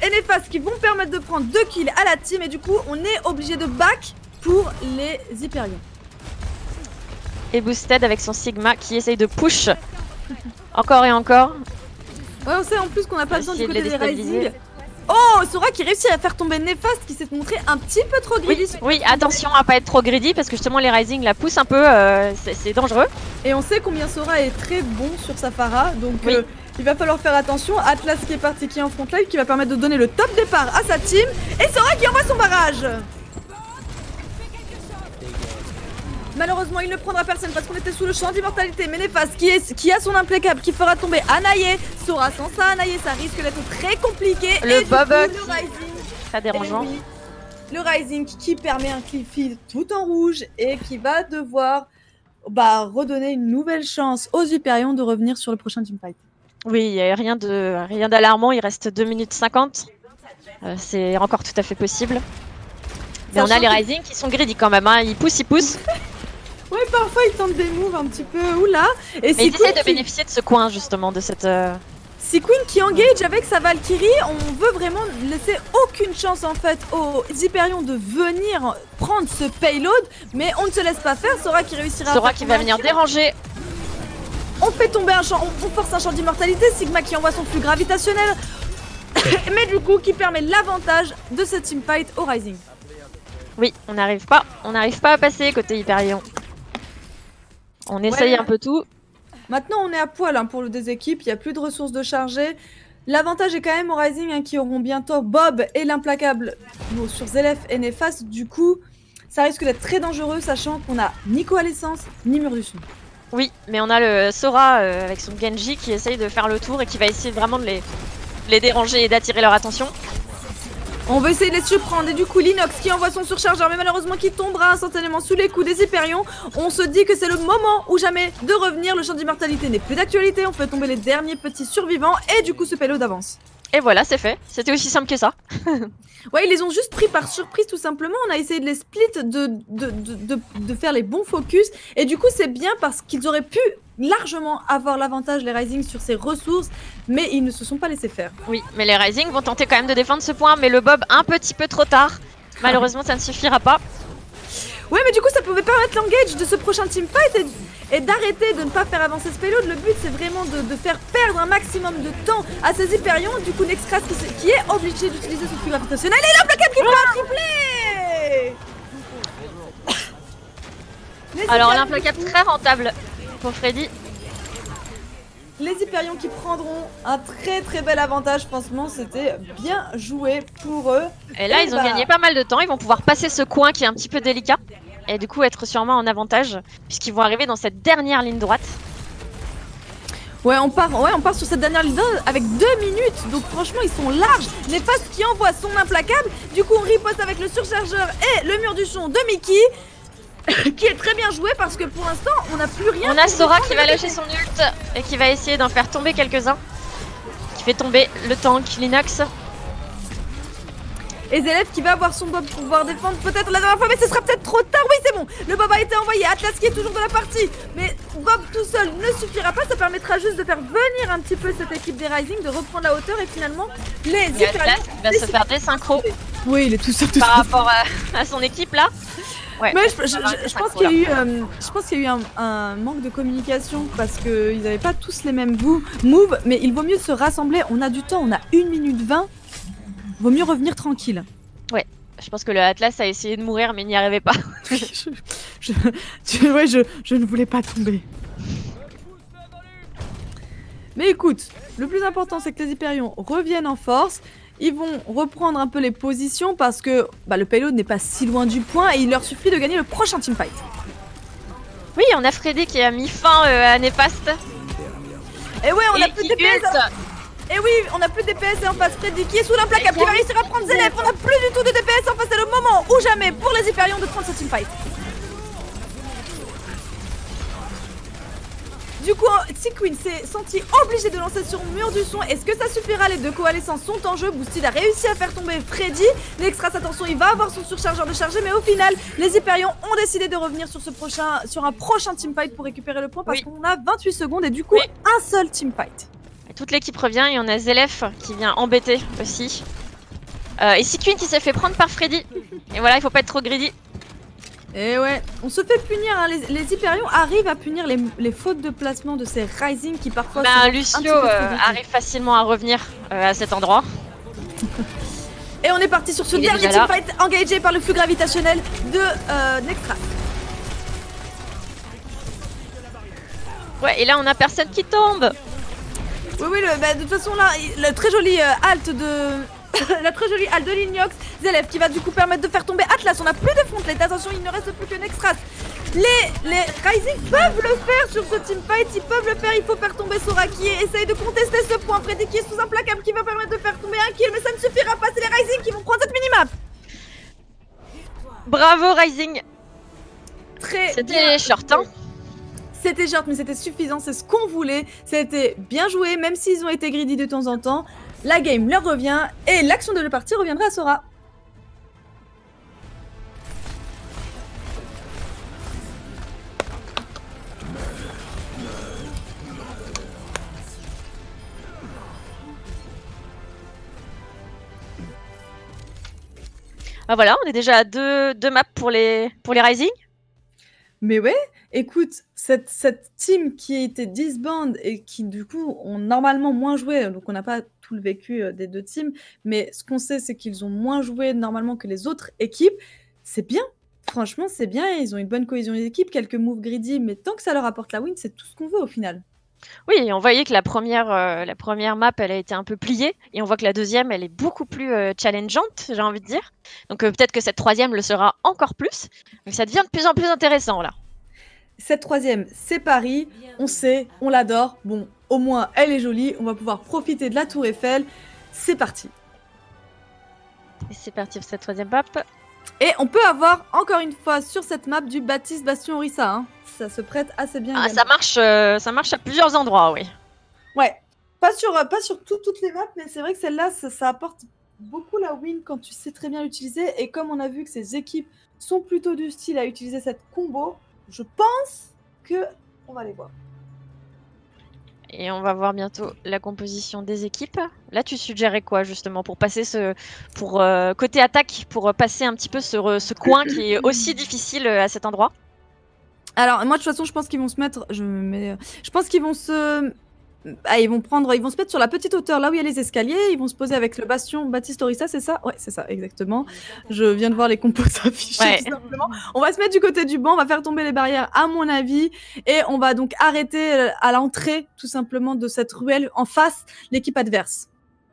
et Néfaste qui vont permettre de prendre 2 kills à la team, et du coup on est obligé de back pour les Hyperions. Et Boosted avec son Sigma qui essaye de push encore et encore. Ouais, on sait en plus qu'on n'a pas besoin du côté des Rising. Oh, Sora qui réussit à faire tomber Néfaste qui s'est montré un petit peu trop greedy. Oui, attention à pas être trop greedy parce que justement les Rising la poussent un peu, c'est dangereux. Et on sait combien Sora est très bon sur sa Pharah, donc il va falloir faire attention. Atlas qui est parti, qui est en front line, qui va permettre de donner le top départ à sa team. Et Sora qui envoie son barrage. Malheureusement, il ne prendra personne parce qu'on était sous le champ d'immortalité. Mais Néfaste qui a son implacable, qui fera tomber Anaïe. Sora sans ça, Anaïe, ça risque d'être très compliqué. Le Bob très dérangeant. Oui, le Rising qui permet un Cliffy tout en rouge et qui va devoir redonner une nouvelle chance aux Hyperions de revenir sur le prochain teamfight. Oui, il n'y a rien d'alarmant, il reste 2 minutes 50. C'est encore tout à fait possible. Mais on a les Rising qui sont greedy quand même, hein. Ils poussent. Ouais, parfois ils tentent des moves un petit peu. Oula. Et mais ils essaient de bénéficier de ce coin justement, de cette. Si Queen qui engage avec sa Valkyrie, on veut vraiment laisser aucune chance en fait aux Hyperions de venir prendre ce payload, mais on ne se laisse pas faire. Sora qui réussira. Sora qui va venir déranger. On fait tomber un champ, on force un champ d'immortalité. Sigma qui envoie son flux gravitationnel, mais du coup qui permet l'avantage de ce teamfight au Rising. Oui, on n'arrive pas à passer côté Hyperion. On essaye un peu tout. Maintenant, on est à poil pour le des équipes, il n'y a plus de ressources de charger. L'avantage est quand même au Rising qui auront bientôt Bob et l'implacable sur Zelef et Néfaste. Du coup, ça risque d'être très dangereux, sachant qu'on a ni Coalescence, ni Mur du Son. Oui, mais on a le Sora avec son Genji qui essaye de faire le tour et qui va essayer vraiment de les déranger et d'attirer leur attention. On veut essayer de les surprendre et du coup Linox qui envoie son surchargeur mais malheureusement qui tombera instantanément sous les coups des Hyperions. On se dit que c'est le moment ou jamais de revenir, le champ d'immortalité n'est plus d'actualité, on fait tomber les derniers petits survivants et du coup ce payload avance. Et voilà, c'est fait, c'était aussi simple que ça. Ouais, ils les ont juste pris par surprise tout simplement, on a essayé de les split, de faire les bons focus et du coup c'est bien parce qu'ils auraient pu largement avoir l'avantage les Rising sur ses ressources, mais ils ne se sont pas laissés faire. Oui, mais les Rising vont tenter quand même de défendre ce point, mais le Bob un petit peu trop tard. Malheureusement, ça ne suffira pas. Ouais, mais du coup, ça pouvait permettre l'engage de ce prochain teamfight et d'arrêter de ne pas faire avancer ce payload. Le but, c'est vraiment de faire perdre un maximum de temps à ces Hyperions. Du coup, Nextras qui est obligé d'utiliser son flux gravitationnel et l'implacable qui prend un triplé. Alors, l'implacable très rentable pour Freddy. Les Hyperions qui prendront un très bel avantage, franchement c'était bien joué pour eux. Et là ils ont gagné pas mal de temps, ils vont pouvoir passer ce coin qui est un petit peu délicat. Et du coup être sûrement en avantage, puisqu'ils vont arriver dans cette dernière ligne droite. Ouais on part sur cette dernière ligne droite avec 2 minutes, donc franchement ils sont larges. Néfaste qui envoie son implacable, du coup on riposte avec le surchargeur et le mur du son de Mickey. Qui est très bien joué parce que pour l'instant on n'a plus rien. On a Sora qui va lâcher son ult et qui va essayer d'en faire tomber quelques-uns. Qui fait tomber le tank Linox. Et Zelef qui va avoir son Bob pour pouvoir défendre peut-être la dernière fois, mais ce sera peut-être trop tard. Oui, c'est bon, le Bob a été envoyé. Atlas qui est toujours dans la partie, mais Bob tout seul ne suffira pas. Ça permettra juste de faire venir un petit peu cette équipe des Rising, de reprendre la hauteur et finalement les Atlas va se faire désynchro. Oui, il est tout seul par rapport à son équipe là. Ouais, mais je pense qu'il y a eu, un manque de communication parce qu'ils n'avaient pas tous les mêmes moves, mais il vaut mieux se rassembler. On a du temps, on a 1 minute 20. Vaut mieux revenir tranquille. Ouais, je pense que le Atlas a essayé de mourir mais n'y arrivait pas. je ne voulais pas tomber. Mais écoute, le plus important c'est que les Hyperions reviennent en force. Ils vont reprendre un peu les positions parce que le payload n'est pas si loin du point et il leur suffit de gagner le prochain teamfight. Oui, on a Freddy qui a mis fin à Néfaste. Et ouais, on a plus de DPS. Et oui, on a plus de DPS et en face Freddy qui est sous l'implacable, qui va réussir à prendre Zelef. On a plus du tout de DPS en face, c'est le moment ou jamais pour les Hyperions de prendre ce teamfight. Du coup, Queen s'est senti obligé de lancer sur mur du son. Est-ce que ça suffira? Les deux coalescents sont en jeu. Boosted a réussi à faire tomber Freddy. Nextras, attention, il va avoir son surchargeur de charger. Mais au final, les Hyperions ont décidé de revenir sur un prochain teamfight pour récupérer le point. Parce qu'on a 28 secondes et du coup, un seul teamfight. Et toute l'équipe revient et on a Zelef qui vient embêter aussi. Et Queen qui s'est fait prendre par Freddy. Et voilà, il faut pas être trop greedy. Et ouais, on se fait punir, hein. Les Hyperions arrivent à punir les fautes de placement de ces Rising qui parfois sont Lucio arrive facilement à revenir à cet endroit. Et on est parti sur ce dernier teamfight engagé par le flux gravitationnel de Nextras. Ouais, et là on a personne qui tombe. Oui, de toute façon là, le très joli halt de... la très jolie halle de Linox, Zelef qui va du coup permettre de faire tomber Atlas. On n'a plus de frontlet, attention, il ne reste plus que Nextras. Les Rising peuvent le faire sur ce teamfight, ils peuvent le faire. Il faut faire tomber Sora qui essaye de contester ce point. Freddy qui est sous un placable qui va permettre de faire tomber un kill, mais ça ne suffira pas, c'est les Rising qui vont prendre cette minimap. Bravo Rising. C'était short, hein. C'était short, mais c'était suffisant, c'est ce qu'on voulait. C'était bien joué, même s'ils ont été greedy de temps en temps. La game leur revient et l'action de la partie reviendra à Sora. Ah voilà, on est déjà à deux maps pour les Rising. Mais ouais, écoute, cette team qui était disband et qui du coup ont normalement moins joué, donc on n'a pas tout le vécu des deux teams, mais ce qu'on sait c'est qu'ils ont moins joué normalement que les autres équipes, c'est bien, franchement c'est bien, ils ont une bonne cohésion d'équipe, quelques moves greedy, mais tant que ça leur apporte la win, c'est tout ce qu'on veut au final. Oui, on voyait que la première map, elle a été un peu pliée, et on voit que la deuxième, elle est beaucoup plus challengeante, j'ai envie de dire. Donc peut-être que cette troisième le sera encore plus. Donc ça devient de plus en plus intéressant là. Cette troisième, c'est Paris, on sait, on l'adore, bon, au moins elle est jolie, on va pouvoir profiter de la Tour Eiffel, c'est parti. Et c'est parti pour cette troisième map. Et on peut avoir, encore une fois, sur cette map, du Baptiste Bastion Orissa. Hein. Ça se prête assez bien. Ah, ça marche à plusieurs endroits, oui. Ouais. Pas sur toutes les maps, mais c'est vrai que celle-là, ça apporte beaucoup la win quand tu sais très bien l'utiliser. Et comme on a vu que ces équipes sont plutôt du style à utiliser cette combo, je pense que on va les voir. Et on va voir bientôt la composition des équipes. Là, tu suggérais quoi justement pour passer côté attaque, pour passer un petit peu ce coin qui est aussi difficile à cet endroit? Alors moi de toute façon, je pense qu'ils vont se mettre. Je pense qu'ils vont se. Ah, ils vont se mettre sur la petite hauteur, là où il y a les escaliers, ils vont se poser avec le bastion Baptiste Orissa, c'est ça? Ouais, c'est ça, exactement. Je viens de voir les compos affichés, Ouais. tout simplement. On va se mettre du côté du banc, on va faire tomber les barrières, à mon avis, et on va donc arrêter à l'entrée, tout simplement, de cette ruelle en face l'équipe adverse.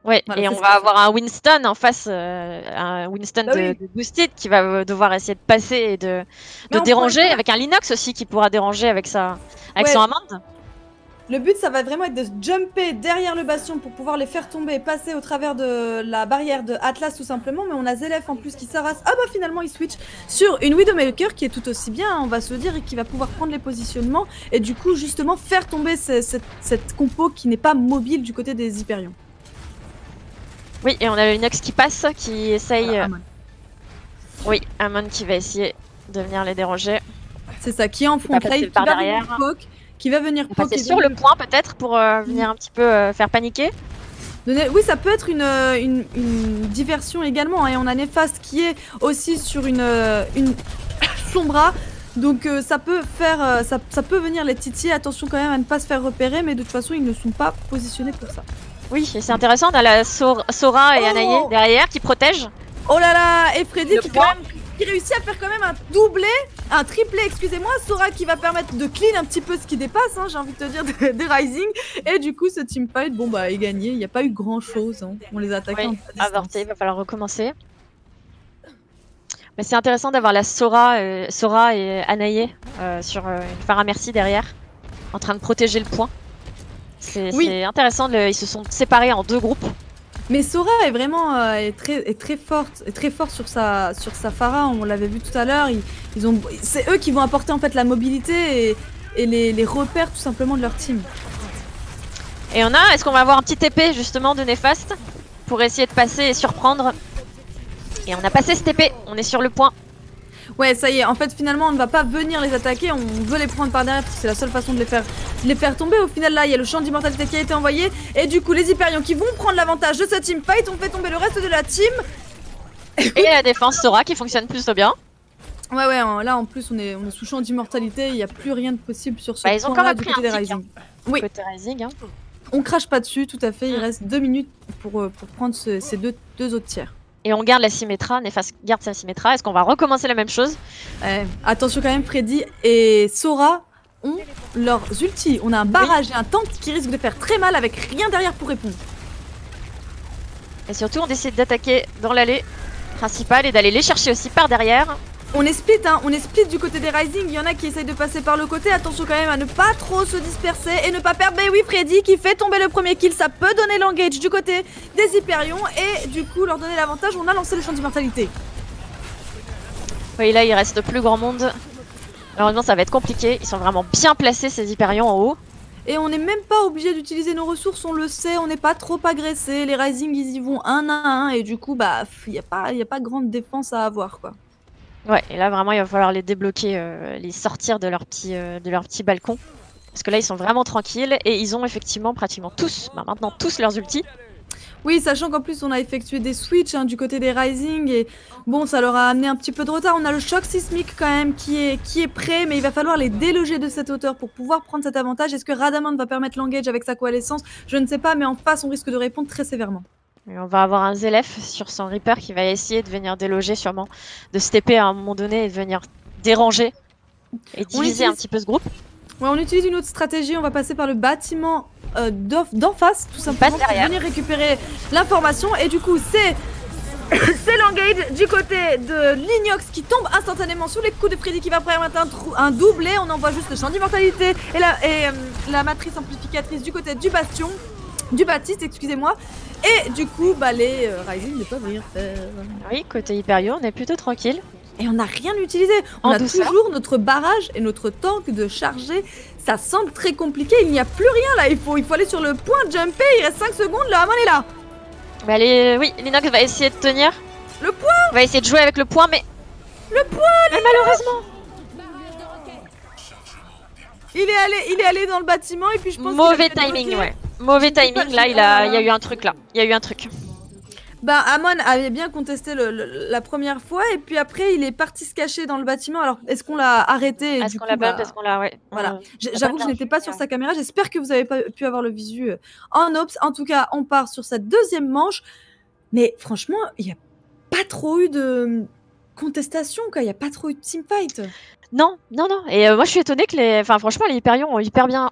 Ouais, Voilà, et c'est on ce va qu'il avoir un Winston en face, un Winston Bah oui. de Boosted qui va devoir essayer de passer et de Mais on déranger, pourrait- avec un Linux aussi qui pourra déranger avec Ouais. son amende. Le but, ça va vraiment être de jumper derrière le bastion pour pouvoir les faire tomber et passer au travers de la barrière de Atlas tout simplement. Mais on a Zelef en plus qui s'arrasse. Ah bah finalement, il switch sur une Widowmaker qui est tout aussi bien, on va se dire, et qui va pouvoir prendre les positionnements et du coup justement faire tomber cette compo qui n'est pas mobile du côté des Hyperions. Oui, et on a le Linux qui passe, qui essaye... Voilà, Amon. Oui, Amon qui va essayer de venir les déranger. C'est ça, qui est en front passer lane, par derrière. qui va venir poke. Passer sur le point peut-être pour venir un petit peu faire paniquer. Oui, ça peut être une diversion également. Et on a Néfaste qui est aussi sur une Sombra. Donc ça peut faire, ça peut venir les titiller. Attention quand même à ne pas se faire repérer, mais de toute façon ils ne sont pas positionnés pour ça. Oui, et c'est intéressant, on a la Sora et Anaïe derrière qui protègent. Oh là là, et Freddy Le point. qui réussit à faire quand même un doublé, un triplé, excusez-moi. Sora qui va permettre de clean un petit peu ce qui dépasse, hein, j'ai envie de te dire, des Rising. Et du coup, ce teamfight, bon bah, est gagné. Il n'y a pas eu grand-chose. Hein. On les a attaqués en avorté, il va falloir recommencer. Mais c'est intéressant d'avoir la Sora et Anaïe sur une Pharah Mercy derrière, en train de protéger le point. C'est intéressant, ils se sont séparés en deux groupes. Mais Sora est vraiment est très forte sur sa Pharah, on l'avait vu tout à l'heure. C'est eux qui vont apporter en fait la mobilité et les repères tout simplement de leur team. Et est-ce qu'on va avoir un petit TP justement de Néfaste pour essayer de passer et surprendre? Et on a passé ce TP, on est sur le point. Ouais, ça y est, en fait finalement on ne va pas venir les attaquer, on veut les prendre par derrière parce que c'est la seule façon de les faire tomber. Au final là, il y a le champ d'immortalité qui a été envoyé et du coup les Hyperions qui vont prendre l'avantage de ce teamfight, on fait tomber le reste de la team. Et la défense Sora qui fonctionne plutôt bien. Ouais, là en plus on est sous champ d'immortalité, il n'y a plus rien de possible sur ce ils ont quand même du pris côté un des tic, Rising. Oui, côté Rising. Hein. On crache pas dessus, tout à fait, il reste 2 minutes pour prendre ces deux autres tiers. Et on garde la Symmetra, Néfaste garde sa Symmetra. Est-ce qu'on va recommencer la même chose? Attention quand même, Freddy et Sora ont leurs ultis. On a un barrage et un tank qui risque de faire très mal avec rien derrière pour répondre. Et surtout, on décide d'attaquer dans l'allée principale et d'aller les chercher aussi par derrière. On est split, hein, on est split du côté des Rising. Il y en a qui essayent de passer par le côté. Attention quand même à ne pas trop se disperser et ne pas perdre. Mais oui, Freddy qui fait tomber le premier kill. Ça peut donner l'engage du côté des Hyperions et du coup leur donner l'avantage. On a lancé le champ d'immortalité. Oui, là, il reste plus grand monde. Malheureusement, ça va être compliqué. Ils sont vraiment bien placés, ces Hyperions en haut. Et on n'est même pas obligé d'utiliser nos ressources, on le sait, on n'est pas trop agressé. Les Rising, ils y vont un à un, et du coup, bah, y a pas grande défense à avoir, quoi. Ouais, et là vraiment il va falloir les débloquer, les sortir de leur petit balcon. Parce que là ils sont vraiment tranquilles et ils ont effectivement pratiquement tous, bah maintenant tous leurs ultis. Oui, sachant qu'en plus on a effectué des switches hein, du côté des Rising et bon, ça leur a amené un petit peu de retard. On a le choc sismique quand même qui est prêt, mais il va falloir les déloger de cette hauteur pour pouvoir prendre cet avantage. Est-ce que Radamant va permettre l'engage avec sa coalescence? Je ne sais pas, mais en face on risque de répondre très sévèrement. Et on va avoir un Zélef sur son Reaper qui va essayer de venir déloger sûrement, de se TP à un moment donné et de venir déranger et diviser un petit peu ce groupe. Ouais, on utilise une autre stratégie, on va passer par le bâtiment d'en face, tout simplement, pour venir récupérer l'information. Et du coup, c'est l'engage du côté de l'Ignox qui tombe instantanément sous les coups de Freddy qui va permettre un doublé. On envoie juste le champ d'immortalité et la matrice amplificatrice du côté du bastion, du Baptiste, excusez-moi. Et du coup, bah, les Rising ne peuvent rien faire. Oui, côté Hyperion, on est plutôt tranquille. Et on n'a rien utilisé. On a toujours notre barrage et notre tank de charger. Ça semble très compliqué. Il n'y a plus rien là. Il faut aller sur le point de jumper. Il reste 5 secondes. Le Hamon est là. Bah oui, L'Inox va essayer de tenir. Le point. Va essayer de jouer avec le point, mais... Le point, mais malheureusement. Il est allé dans le bâtiment et puis je pense mauvais timing, ouais. Mauvais timing, là, il y a eu un truc là. Il y a eu un truc. Bah, Amon avait bien contesté la première fois et puis après il est parti se cacher dans le bâtiment. Alors est-ce qu'on l'a arrêté? Est-ce qu'on l'a bump? Est-ce qu'on l'a... Ouais. Voilà. J'avoue que je n'étais pas sur sa caméra. J'espère que vous avez pas pu avoir le visu en ops. En tout cas, on part sur cette deuxième manche. Mais franchement, il n'y a pas trop eu de contestation, quoi. Il n'y a pas trop eu de teamfight. Non. Et moi je suis étonnée que les... Enfin franchement, les Hyperions ont hyper bien...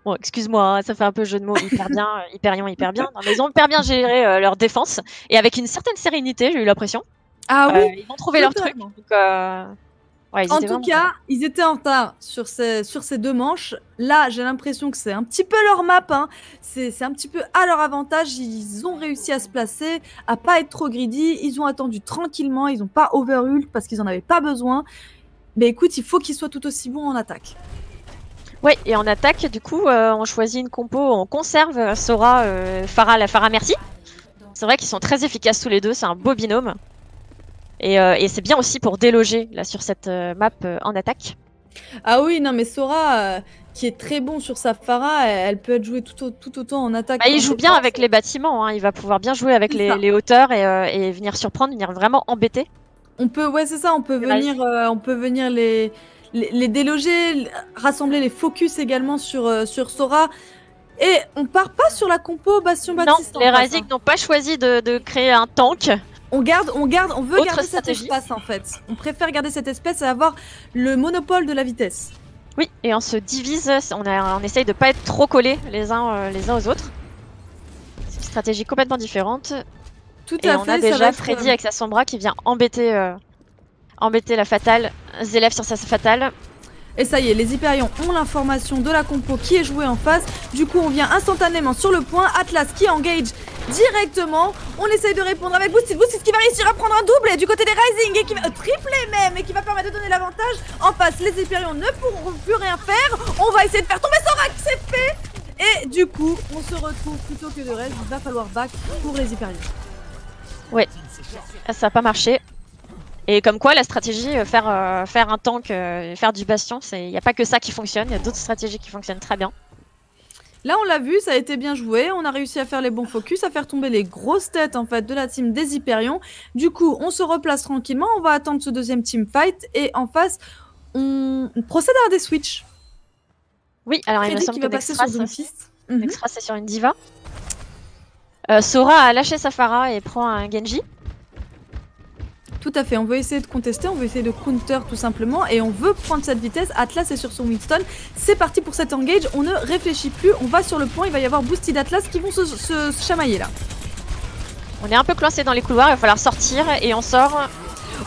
Bon, excuse-moi, hein, ça fait un peu jeu de mots, hyper bien, Hyperion, hyper bien. Non, mais ils ont hyper bien géré leur défense et avec une certaine sérénité, j'ai eu l'impression. Ah oui, ils ont trouvé leur truc. Donc, ouais, en tout cas, ils étaient en retard sur ces deux manches. Là, j'ai l'impression que c'est un petit peu leur map. Hein. C'est un petit peu à leur avantage. Ils ont réussi à se placer, à pas être trop greedy. Ils ont attendu tranquillement. Ils n'ont pas overult parce qu'ils n'en avaient pas besoin. Mais écoute, il faut qu'ils soient tout aussi bons en attaque. Ouais, et en attaque, du coup, on choisit une compo, on conserve Sora, Pharah, la Pharah Merci. C'est vrai qu'ils sont très efficaces tous les deux, c'est un beau binôme. Et c'est bien aussi pour déloger là sur cette map en attaque. Ah oui, non mais Sora, qui est très bon sur sa Pharah, elle peut être jouée tout autant en attaque. Bah, il joue bien avec les bâtiments, hein. Il va pouvoir bien jouer avec les hauteurs et venir surprendre, venir vraiment embêter. On peut, ouais c'est ça, on peut venir les déloger, rassembler les focus également sur Sora. Et on part pas sur la compo Bastion Baptiste. Non, les Rising n'ont pas choisi de créer un tank. On veut garder cet espace en fait. On préfère garder cet espace et avoir le monopole de la vitesse. Oui, et on se divise, on essaye de pas être trop collés les uns aux autres. C'est une stratégie complètement différente. Tout à fait. On a déjà Freddy avec sa Sombra qui vient embêter la fatale. Zélef sur sa fatale. Et ça y est, les Hyperions ont l'information de la compo qui est jouée en face. Du coup, on vient instantanément sur le point. Atlas qui engage directement. On essaye de répondre avec Boosted qui va réussir à prendre un double du côté des Rising et qui va tripler même et qui va permettre de donner l'avantage. En face, les Hyperions ne pourront plus rien faire. On va essayer de faire tomber Sora, c'est fait. Et du coup, on se retrouve plutôt que de reste. Il va falloir back pour les Hyperions. Ouais, ça n'a pas marché. Et comme quoi, la stratégie, faire un tank, faire du bastion, il n'y a pas que ça qui fonctionne, il y a d'autres stratégies qui fonctionnent très bien. Là, on l'a vu, ça a été bien joué, on a réussi à faire les bons focus, à faire tomber les grosses têtes en fait de la team des Hyperions. Du coup, on se replace tranquillement, on va attendre ce deuxième team fight et en face, on procède à des switches. Oui, alors il me semble que Nextras c'est sur une diva. Sora a lâché sa Pharah et prend un Genji. Tout à fait, on veut essayer de contester, on veut essayer de counter tout simplement et on veut prendre cette vitesse. Atlas est sur son Winston, c'est parti pour cet engage, on ne réfléchit plus, on va sur le point, il va y avoir Boosted Atlas qui vont se chamailler là. On est un peu coincé dans les couloirs, il va falloir sortir et on sort.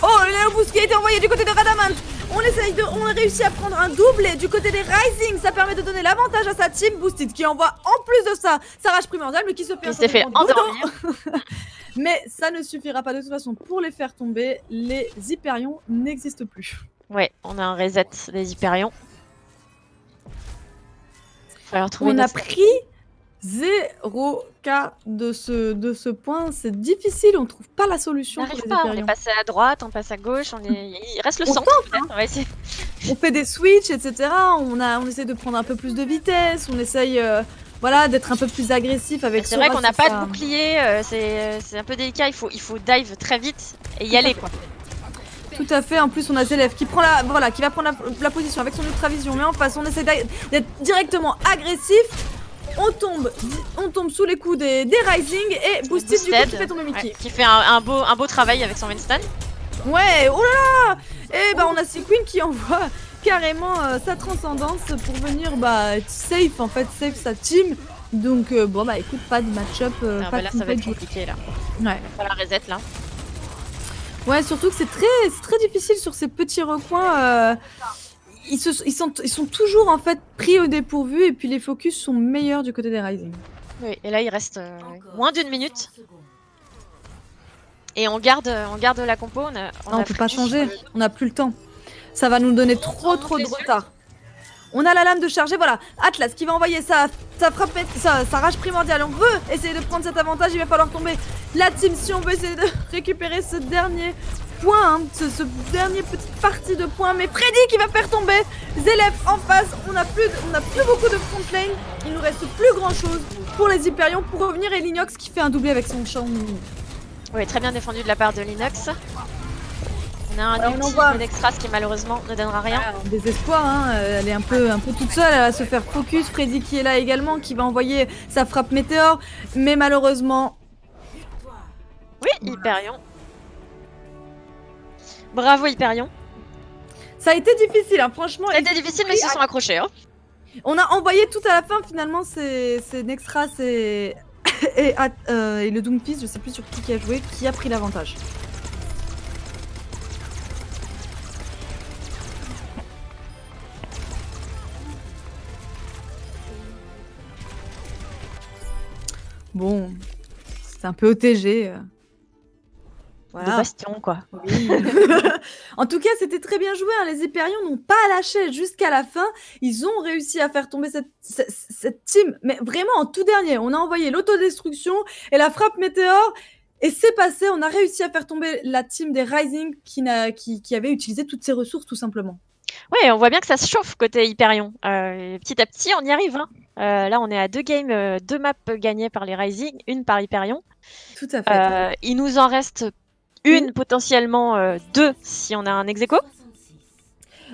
Oh, le boost qui a été envoyé du côté de Radamant. On a réussi à prendre un double et du côté des Rising, ça permet de donner l'avantage à sa team. Boosted qui envoie en plus de ça sa rage primordiale mais qui se fait endormir. Mais ça ne suffira pas de toute façon pour les faire tomber. Les Hyperions n'existent plus. Ouais, on a un reset des Hyperions. falloir trouver On une a autre. pris 0K de ce point. C'est difficile, on trouve pas la On solution pour n'arrive les pas, on est Hyperions. passé à droite, on passe à gauche, il reste le On centre tente, peut-être, on va essayer. On fait des switches, etc. On essaie de prendre un peu plus de vitesse, on essaye voilà, d'être un peu plus agressif avec C'est vrai Sora qu'on n'a sur pas sa- de bouclier, c'est un peu délicat, il faut dive très vite et y Tout à aller fait. quoi. Tout à fait, en plus on a Zelef qui prend qui va prendre la position avec son ultravision, mais en face on essaie d'être directement agressif. On tombe sous les coups des Rising et Boosted du coup qui fait tomber Mickey. Ouais, qui fait un beau travail avec son Winston. Ouais, oh là là. Et bah on a Sequin qui envoie carrément sa transcendance pour venir être safe en fait, safe sa team. Donc bon bah écoute, pas de match-up, Ah, pas bah de là ça va être teamfight. compliqué là. Ouais. Pas la reset là. Ouais, surtout que c'est très difficile sur ces petits recoins. Ils sont toujours en fait pris au dépourvu et puis les focus sont meilleurs du côté des Rising. Oui, et là il reste moins d'1 minute. Et on garde la compo. On peut pas changer, on n'a plus le temps. Ça va nous donner trop de retard. On a la lame de charger, voilà. Atlas qui va envoyer sa frappe, sa rage primordiale. On veut essayer de prendre cet avantage, il va falloir tomber la team si on veut essayer de récupérer ce dernier point, hein, ce dernier petite partie de points. Mais Freddy qui va faire tomber Zelef en face. On a plus beaucoup de front lane. Il nous reste plus grand chose pour les Hyperions pour revenir et Linux qui fait un doublé avec son champ. Oui, très bien défendu de la part de Linux. On a un ulti d'Extras qui malheureusement ne donnera rien. En désespoir, hein. Elle est un peu toute seule, elle va se faire focus. Freddy qui est là également, qui va envoyer sa frappe météore. Mais malheureusement... Oui, Hyperion. Bravo Hyperion. Ça a été difficile, hein, franchement. Ça a été difficile, mais ils se sont accrochés. Hein. On a envoyé tout à la fin, finalement, c'est Nextras et le Doomfist, je sais plus sur qui a joué, qui a pris l'avantage. Bon, c'est un peu OTG. Voilà. De bastion, quoi. Oui. En tout cas, c'était très bien joué. Hein. Les Hyperions n'ont pas lâché jusqu'à la fin. Ils ont réussi à faire tomber cette team. Mais vraiment, en tout dernier, on a envoyé l'autodestruction et la frappe météore. Et c'est passé. On a réussi à faire tomber la team des Rising qui avait utilisé toutes ses ressources, tout simplement. Oui, on voit bien que ça se chauffe côté Hyperion. Petit à petit, on y arrive. Hein. Là, on est à 2 games, 2 maps gagnées par les Rising, une par Hyperion. Tout à fait. Il nous en reste une, potentiellement 2 si on a un ex-aequo.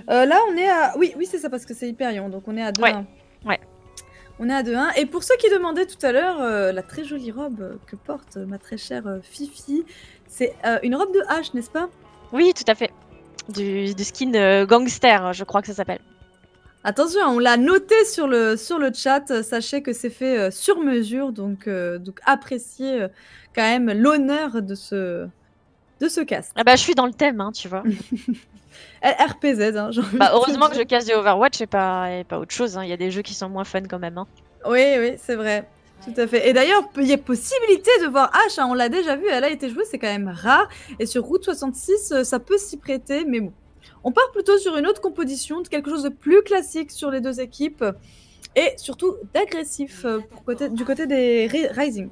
Là, on est à... Oui, c'est ça, parce que c'est Hyperion, donc on est à 2-1. Ouais. On est à 2-1. Et pour ceux qui demandaient tout à l'heure, la très jolie robe que porte ma très chère Fifi, c'est une robe de H, n'est-ce pas? Oui, tout à fait. Du skin gangster, je crois que ça s'appelle. Attention, on l'a noté sur le chat. Sachez que c'est fait sur mesure, donc appréciez quand même l'honneur de ce cast. Ah bah, je suis dans le thème, hein, tu vois. RPZ, hein, heureusement que je casse du Overwatch et pas autre chose. Hein. Il y a des jeux qui sont moins fun quand même. Hein. Oui, c'est vrai. Tout à fait. Et d'ailleurs, il y a possibilité de voir H, hein, on l'a déjà vu, elle a été jouée, c'est quand même rare. Et sur Route 66, ça peut s'y prêter, mais bon. On part plutôt sur une autre composition, quelque chose de plus classique sur les deux équipes. Et surtout d'agressif du côté des Rising.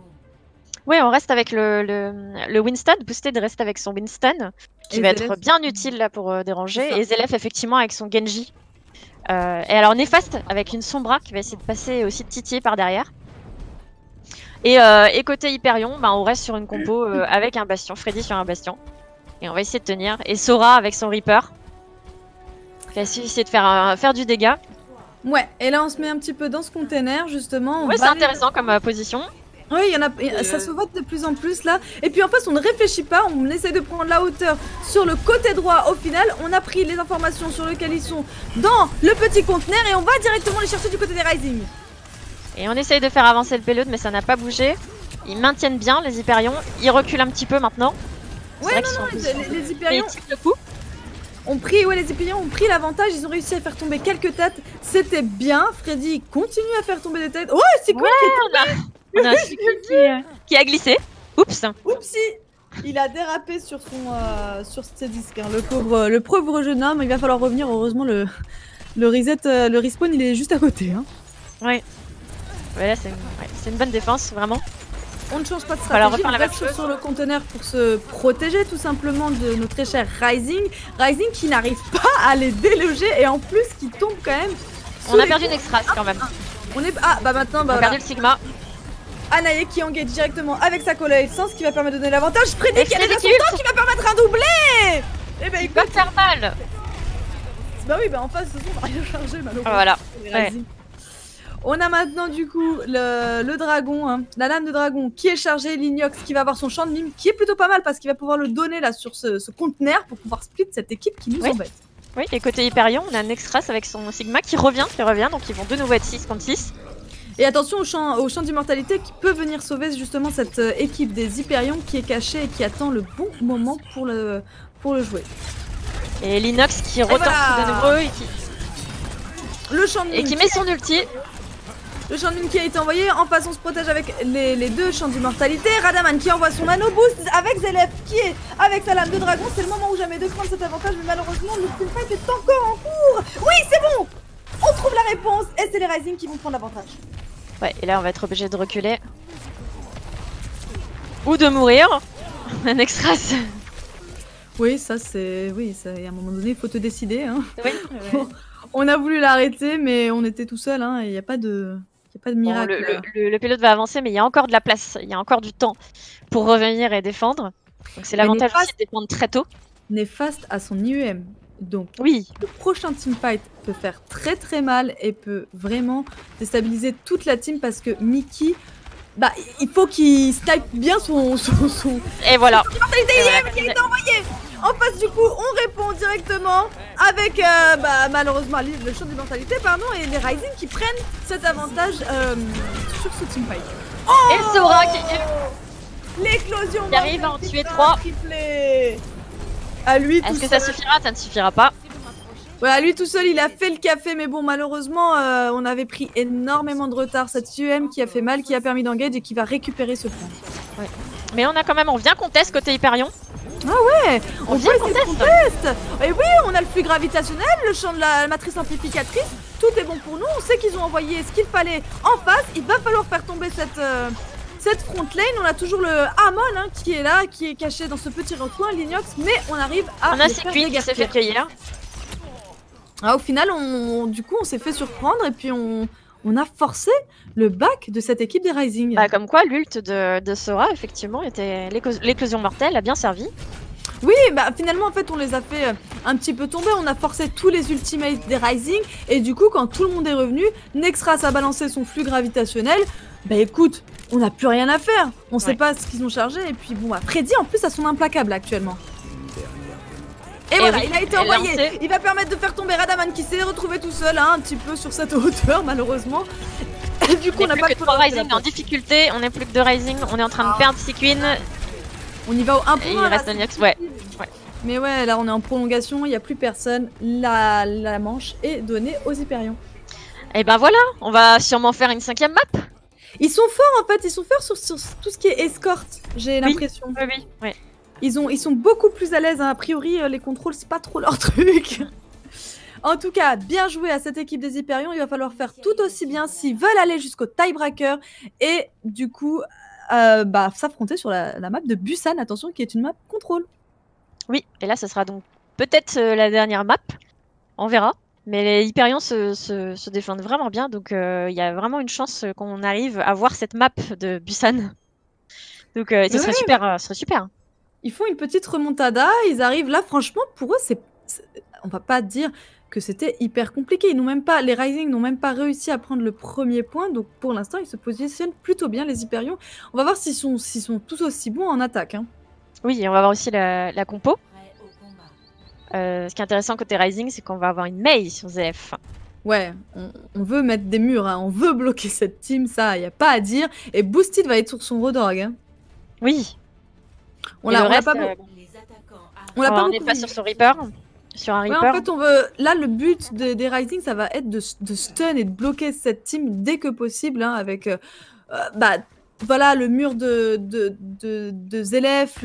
Oui, on reste avec le Winston. Boosted reste avec son Winston, qui va être bien utile là pour déranger. Et Zelef, effectivement, avec son Genji. Et alors, Néfaste, avec une Sombra, qui va essayer de passer aussi de titiller par derrière. Et côté Hyperion, on reste sur une compo avec un Bastion. Freddy sur un Bastion. Et on va essayer de tenir. Et Sora avec son Reaper. Qui va essayer de faire du dégât. Ouais, et là, on se met un petit peu dans ce container, justement. Ouais, c'est intéressant comme position. Oui, ça se voit de plus en plus là. Et puis en fait, on ne réfléchit pas, on essaie de prendre la hauteur sur le côté droit. Au final, on a pris les informations sur lesquelles ils sont dans le petit conteneur et on va directement les chercher du côté des Rising. Et on essaye de faire avancer le payload, mais ça n'a pas bougé. Ils maintiennent bien les Hyperions. Ils reculent un petit peu maintenant. Ouais, les Hyperions les Hyperions ont pris l'avantage. Ils ont réussi à faire tomber quelques têtes. C'était bien. Freddy continue à faire tomber des têtes. Oh, c'est cool. On a un Sequin qui a glissé. Oups. Oupsie. Il a dérapé sur ses disques. Hein. Le pauvre jeune homme. Il va falloir revenir. Heureusement, le reset, le respawn, il est juste à côté. Hein. Ouais. Ouais, là, c'est une bonne défense, vraiment. On ne change pas de Voilà, stratégie, refaire on la même reste chose. sur le conteneur pour se protéger tout simplement de notre très cher Rising. Rising qui n'arrive pas à les déloger et en plus qui tombe quand même. On a perdu une extra quand même. On est... Ah bah maintenant, On a perdu le Sigma. Anae qui engage directement avec sa connaissance, ce qui va permettre de donner l'avantage. Freddy qui a déjà son Freddy temps qui va permettre un doublé. Et bah Il va faire mal. bah oui, bah en face, de toute façon, on va rien charger malheureusement. Voilà. Ouais. On a maintenant du coup le dragon, hein, la lame de dragon qui est chargée, l'Ignox qui va avoir son champ de mime qui est plutôt pas mal parce qu'il va pouvoir le donner là sur ce conteneur pour pouvoir split cette équipe qui nous embête. Oui, et côté Hyperion, on a Nextras avec son Sigma qui revient, donc ils vont de nouveau être 6 contre 6. Et attention au champ d'immortalité qui peut venir sauver justement cette équipe des Hyperions qui est cachée et qui attend le bon moment pour le jouer. Et l'Inox qui retente de nouveau et qui met son ulti. Le champ de mine qui a été envoyé, en face on se protège avec les deux champs d'immortalité. Radaman qui envoie son nano boost avec Zelef qui est avec sa lame de dragon. C'est le moment où jamais de prendre cet avantage, mais malheureusement le teamfight est encore en cours. Oui, c'est bon. On trouve la réponse et c'est les Rising qui vont prendre l'avantage. Ouais, et là on va être obligé de reculer. Ou de mourir. Un Extras. Oui, ça c'est... Oui, ça... à un moment donné, il faut te décider. Hein. Oui. On a voulu l'arrêter, mais on était tout seul. Hein, et il n'y a pas de... pas de miracle. Bon, le pilote va avancer, mais il y a encore de la place, il y a encore du temps pour revenir et défendre. Donc c'est l'avantage aussi de défendre très tôt. Néfaste à son IEM. Donc oui, le prochain teamfight peut faire très mal et peut vraiment déstabiliser toute la team parce que Mickey, bah il faut qu'il snipe bien son... Et voilà. Qui a été envoyé. En face du coup, on répond directement avec malheureusement le champ d'immortalité et les Rising qui prennent cet avantage sur ce teamfight. Oh, et Sora qui l'éclosion arrive à en tuer 3. À lui Est-ce que ça suffira? Ça ne suffira pas. Ouais, à lui tout seul, il a fait le café, mais bon, malheureusement, on avait pris énormément de retard. Cette UM qui a fait mal, qui a permis d'engage et qui va récupérer ce point. Ouais. Mais on vient contest côté Hyperion. Ah ouais, on vient contest. Et oui, on a le flux gravitationnel, le champ de la matrice amplificatrice. Tout est bon pour nous. On sait qu'ils ont envoyé ce qu'il fallait en face. Il va falloir faire tomber cette front lane. On a toujours le Amon qui est là, qui est caché dans ce petit recoin, l'Ignox, mais on arrive à... On a Sequin qui s'est fait cueillir. Ah, au final, du coup, on s'est fait surprendre et puis on a forcé le back de cette équipe des Rising. Bah, comme quoi, l'ult de Sora, effectivement, était l'éclosion mortelle, a bien servi. Oui, bah finalement, en fait, on les a fait un petit peu tomber. On a forcé tous les ultimates des Rising. Et du coup, quand tout le monde est revenu, Nextras a balancé son flux gravitationnel. Bah écoute, on n'a plus rien à faire. On sait pas ce qu'ils ont chargé. Et puis bon, Freddy, en plus, a son implacable actuellement. Et voilà, il a été envoyé. Il va permettre de faire tomber Radaman qui s'est retrouvé tout seul, un petit peu sur cette hauteur, malheureusement. Et du coup, on n'a pas que 3 Rising en difficulté. On est plus que 2 Rising. On est en train de perdre Sequin. On y va au 1 point. Il reste un Niox, ouais. Mais ouais, là, on est en prolongation. Il n'y a plus personne. La manche est donnée aux Hyperions. Et ben voilà, on va sûrement faire une 5e map. Ils sont forts en fait. Ils sont forts sur tout ce qui est escorte, j'ai l'impression. Oui. Ils sont beaucoup plus à l'aise, hein. A priori, les contrôles, c'est pas trop leur truc. En tout cas, bien joué à cette équipe des Hyperions. Il va falloir faire tout aussi bien s'ils veulent aller jusqu'au tiebreaker. Et du coup, s'affronter sur la map de Busan, attention, qui est une map contrôle. Oui, et là, ce sera donc peut-être la dernière map. On verra. Mais les Hyperions se défendent vraiment bien. Donc, il y a vraiment une chance qu'on arrive à voir cette map de Busan. Donc, ce serait super. Ils font une petite remontada, ils arrivent là, franchement, pour eux, on va pas dire que c'était hyper compliqué. Les Rising n'ont même pas réussi à prendre le premier point, donc pour l'instant, ils se positionnent plutôt bien, les Hyperions. On va voir s'ils sont tous aussi bons en attaque. Hein. Oui, et on va voir aussi la compo. Ce qui est intéressant côté Rising, c'est qu'on va avoir une Mei sur ZF. Ouais, on veut mettre des murs, hein. On veut bloquer cette team, ça, y a pas à dire. Et Boosted va être sur son Rodog. Hein. Oui. On n'est pas sur son Reaper. Sur un Reaper. En fait, on veut. Là, le but des Rising, ça va être de stun et de bloquer cette team dès que possible, hein, avec voilà le mur de Zelef.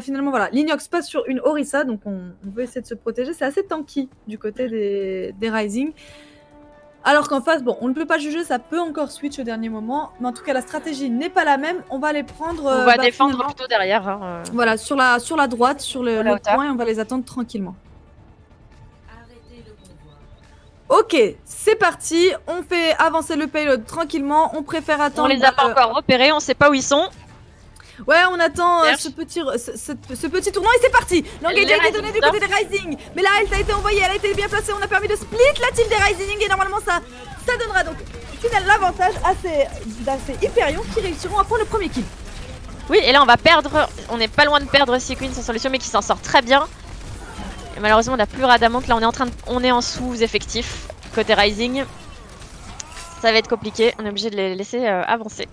Finalement, voilà, l'Ignox passe sur une Orisa, donc on veut essayer de se protéger. C'est assez tanky du côté des Rising. Alors qu'en face, bon, on ne peut pas juger, ça peut encore switch au dernier moment, mais en tout cas, la stratégie n'est pas la même. On va les prendre. On va défendre plutôt derrière. Hein. Voilà, sur la droite, sur le point, et on va les attendre tranquillement. Ok, c'est parti. On fait avancer le payload tranquillement. On préfère attendre. On les a pas encore repérés, on sait pas où ils sont. Ouais, on attend ce petit tournoi et c'est parti. L'engage a été donné du côté des Rising. Mais la health a été envoyée, elle a été bien placée. On a permis de split la team des Rising. Et normalement, ça donnera donc finalement l'avantage à ces Hyperion qui réussiront à prendre le premier kill. Oui, et là, on va perdre. On n'est pas loin de perdre Sequin sans solution, mais qui s'en sort très bien. Et malheureusement, on n'a plus Radamant. Là, on est en sous-effectif côté Rising. Ça va être compliqué. On est obligé de les laisser avancer.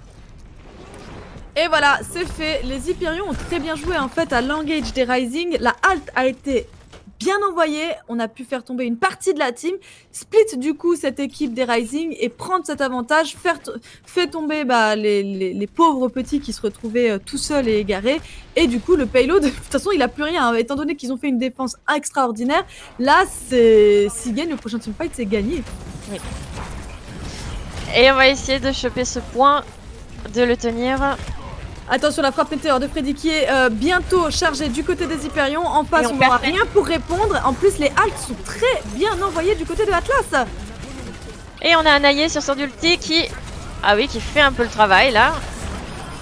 Et voilà, c'est fait. Les Hyperion ont très bien joué en fait à l'engage des Rising. La halte a été bien envoyée. On a pu faire tomber une partie de la team. Split du coup cette équipe des Rising et prendre cet avantage. Fait tomber les pauvres petits qui se retrouvaient tout seuls et égarés. Et du coup le payload, de toute façon il a plus rien. Hein, étant donné qu'ils ont fait une défense extraordinaire. Là, s'ils gagnent le prochain teamfight, c'est gagné. Oui. Et on va essayer de choper ce point, de le tenir. Attention, la frappe météore de Freddy qui est bientôt chargée du côté des Hyperion. En face, on n'aura rien pour répondre. En plus, les halts sont très bien envoyés du côté de Atlas. Et on a un allié sur son ulti qui... Ah oui, qui fait un peu le travail, là.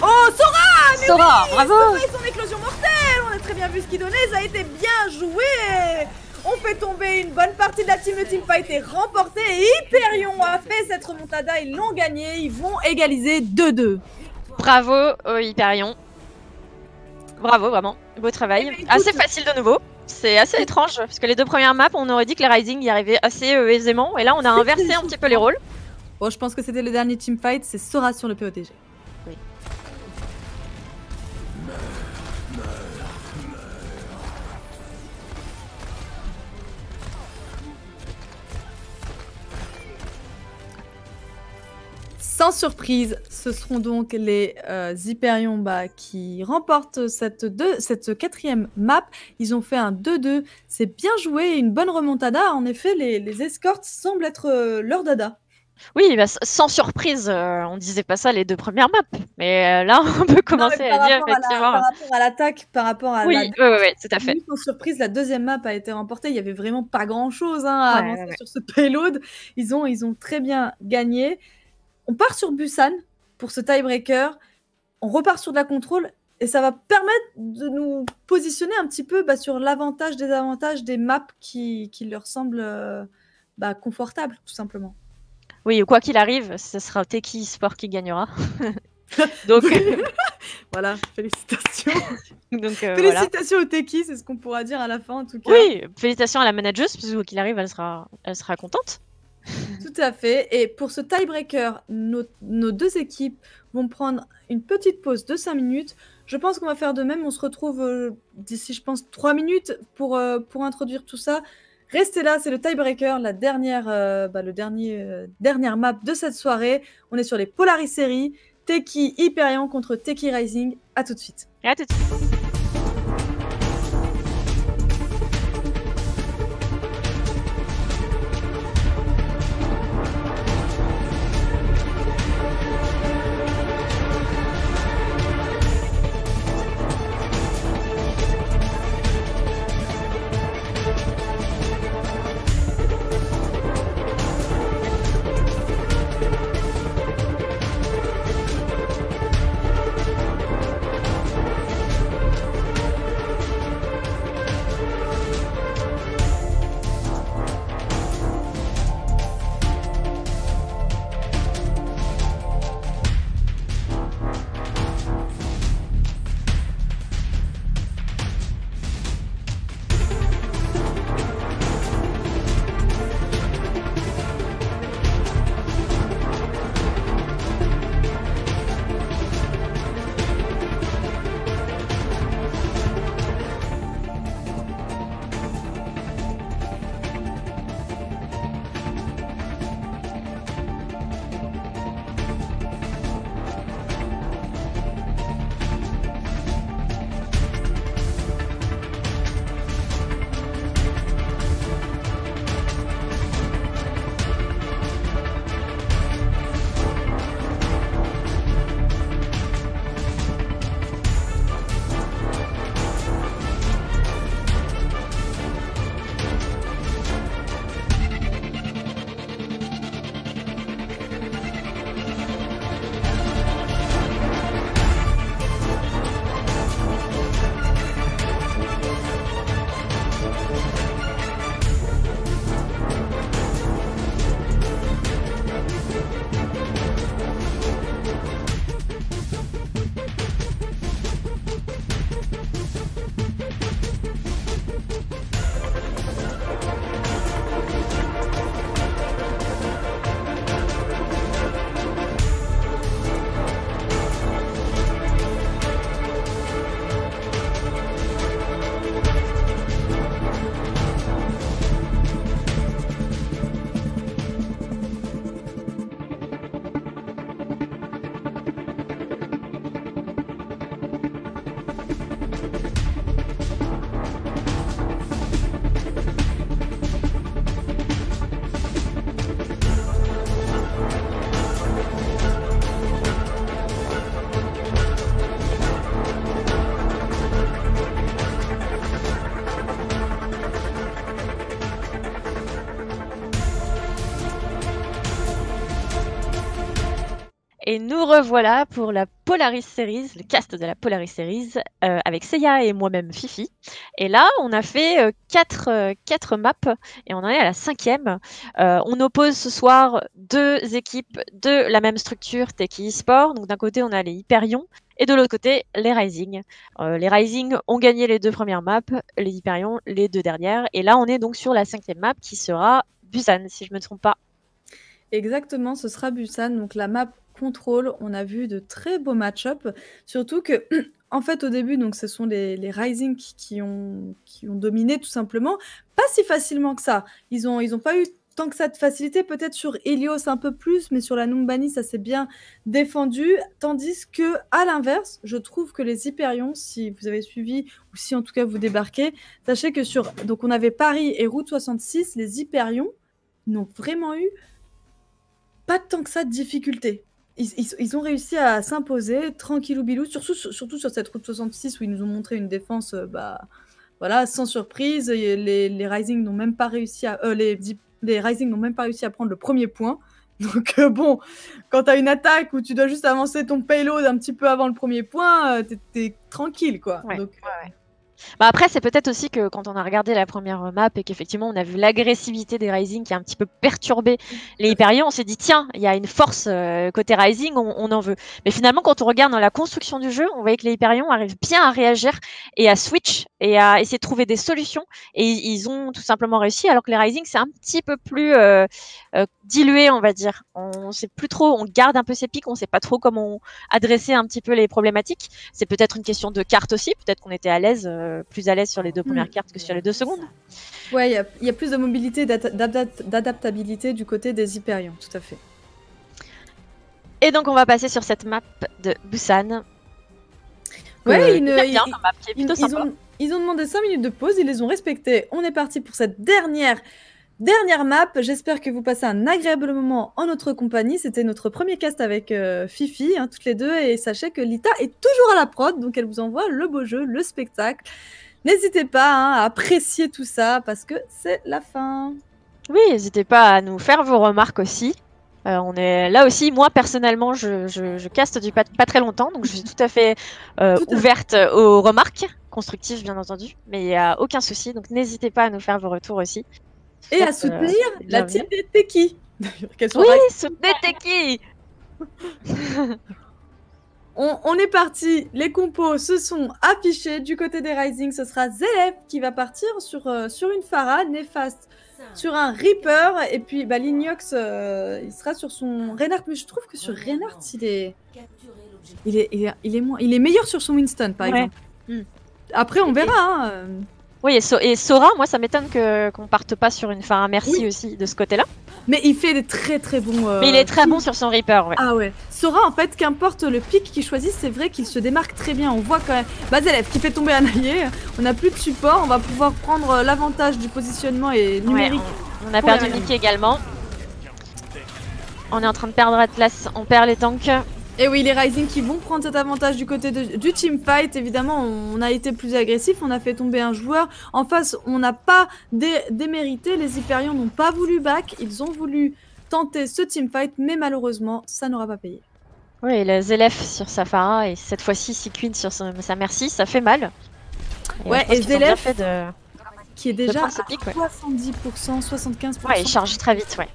Oh, Sora! Sora, oui, bravo! Sora et son éclosion mortelle! On a très bien vu ce qu'il donnait, ça a été bien joué! On fait tomber une bonne partie de la team, le teamfight est remporté et Hyperion a fait cette remontada, ils l'ont gagné, ils vont égaliser 2-2. Bravo au Hyperion. Bravo, vraiment. Beau travail. Écoute, assez facile de nouveau. C'est assez étrange, parce que les deux premières maps, on aurait dit que les Rising y arrivaient assez aisément, et là on a inversé un petit peu les rôles. Bon, je pense que c'était le dernier teamfight, c'est Sora sur le POTG. Oui. Sans surprise, ce seront donc les Hyperion qui remportent cette quatrième map. Ils ont fait un 2-2. C'est bien joué, une bonne remontada. En effet, les escorts semblent être leur dada. Oui, bah, sans surprise, on disait pas ça les deux premières maps. Mais là, on peut commencer à dire effectivement. Par rapport à l'attaque, par rapport à oui, tout à fait. Sans surprise, la deuxième map a été remportée. Il y avait vraiment pas grand-chose à avancer sur ce payload. Ils ont très bien gagné. On part sur Busan pour ce tiebreaker, on repart sur de la contrôle et ça va permettre de nous positionner un petit peu sur l'avantage des avantages des maps qui leur semblent confortables, tout simplement. Oui, quoi qu'il arrive, ce sera Teki Sport qui gagnera. Donc voilà, félicitations. Donc, félicitations au Teki, c'est ce qu'on pourra dire à la fin en tout cas. Oui, félicitations à la manageuse, parce que quoi qu'il arrive, elle sera contente. Tout à fait. Et pour ce tiebreaker, nos deux équipes vont prendre une petite pause de 5 minutes. Je pense qu'on va faire de même. On se retrouve d'ici, je pense, 3 minutes pour introduire tout ça. Restez là, c'est le tiebreaker, la dernière map de cette soirée. On est sur les Polaris Series. Teki Hyperion contre Teki Rising. À tout de suite. À tout de suite. Et nous revoilà pour la Polaris Series, le cast de la Polaris Series, avec Seiya et moi-même Fifi. Et là, on a fait 4 maps et on en est à la 5e. On oppose ce soir 2 équipes de la même structure, Teki eSport. Donc d'un côté, on a les Hyperion et de l'autre côté, les Rising. Les Rising ont gagné les 2 premières maps, les Hyperion les 2 dernières. Et là, on est donc sur la 5e map qui sera Busan, si je ne me trompe pas. Exactement, ce sera Busan, donc la map contrôle. On a vu de très beaux match-up, surtout que, en fait, au début, donc ce sont les Rising qui ont dominé tout simplement. Pas si facilement que ça. Ils ont pas eu tant que ça de facilité, peut-être sur Helios un peu plus, mais sur la Numbani, ça s'est bien défendu. Tandis que, à l'inverse, je trouve que les Hyperions, si vous avez suivi, ou si en tout cas vous débarquez, sachez que donc on avait Paris et Route 66, les Hyperions n'ont vraiment eu pas tant que ça de difficultés. Ils ont réussi à s'imposer tranquillou bilou, surtout sur cette route 66 où ils nous ont montré une défense voilà, sans surprise. Les Rising n'ont même pas réussi à les Rising n'ont même pas réussi à prendre le premier point. Donc bon, quand tu as une attaque où tu dois juste avancer ton payload un petit peu avant le premier point, t'es tranquille quoi. Ouais, donc, ouais. Bah après, c'est peut-être aussi que quand on a regardé la première map et qu'effectivement on a vu l'agressivité des Rising qui a un petit peu perturbé les Hyperions, on s'est dit tiens, il y a une force côté Rising, on en veut. Mais finalement, quand on regarde dans la construction du jeu, on voyait que les Hyperions arrivent bien à réagir et à switch et à essayer de trouver des solutions. Et ils ont tout simplement réussi, alors que les Rising c'est un petit peu plus dilué, on va dire. On sait plus trop, on garde un peu ses pics, on sait pas trop comment adresser un petit peu les problématiques. C'est peut-être une question de carte aussi, peut-être qu'on était à l'aise. Plus à l'aise sur les 2 premières cartes que sur les 2 secondes. Ouais, il y a plus de mobilité, d'adaptabilité du côté des Hyperions, tout à fait. Et donc on va passer sur cette map de Busan. Ouais, ils ont demandé 5 minutes de pause, ils les ont respectés. On est parti pour cette dernière map. J'espère que vous passez un agréable moment en notre compagnie. C'était notre premier cast avec Fifi, hein, toutes les deux. Et sachez que Lita est toujours à la prod, donc elle vous envoie le beau jeu, le spectacle. N'hésitez pas à apprécier tout ça parce que c'est la fin. Oui, n'hésitez pas à nous faire vos remarques aussi. On est là aussi, moi personnellement, je caste depuis pas très longtemps, donc je suis tout à fait ouverte aux remarques, constructives bien entendu, mais il n'y a aucun souci, donc n'hésitez pas à nous faire vos retours aussi. Et à soutenir la team des Teki. Oui, soutenez Teki. On est parti, les compos se sont affichés. Du côté des Rising, ce sera Zelef qui va partir sur une Pharah, Néfaste sur un Reaper, et puis l'Ignox, il sera sur son Reinhardt. Mais je trouve que sur Reinhardt, il est meilleur sur son Winston, par exemple. Après, on verra. Hein. Oui, et Sora, moi, ça m'étonne qu'on parte pas sur une Pharah Merci aussi de ce côté-là. Mais il fait des très très bons... Mais il est très bon sur son Reaper, ouais. Ah ouais. Sora, en fait, qu'importe le pic qu'il choisit, c'est vrai qu'il se démarque très bien. On voit quand même... Zelef qui fait tomber un allié. On n'a plus de support. On va pouvoir prendre l'avantage du positionnement et numérique. Ouais, on a perdu Mickey également. On est en train de perdre Atlas. On perd les tanks. Et oui, les Rising qui vont prendre cet avantage du côté du teamfight. Évidemment, on a été plus agressif, on a fait tomber un joueur. En face, on n'a pas démérité. Les Hyperions n'ont pas voulu back. Ils ont voulu tenter ce teamfight, mais malheureusement, ça n'aura pas payé. Oui, et le Zelef sur sa Pharah et cette fois-ci Sequin sur sa Merci, ça fait mal. Et Zelef qui est déjà à 70%, 75%. Ouais, il charge très vite, ouais.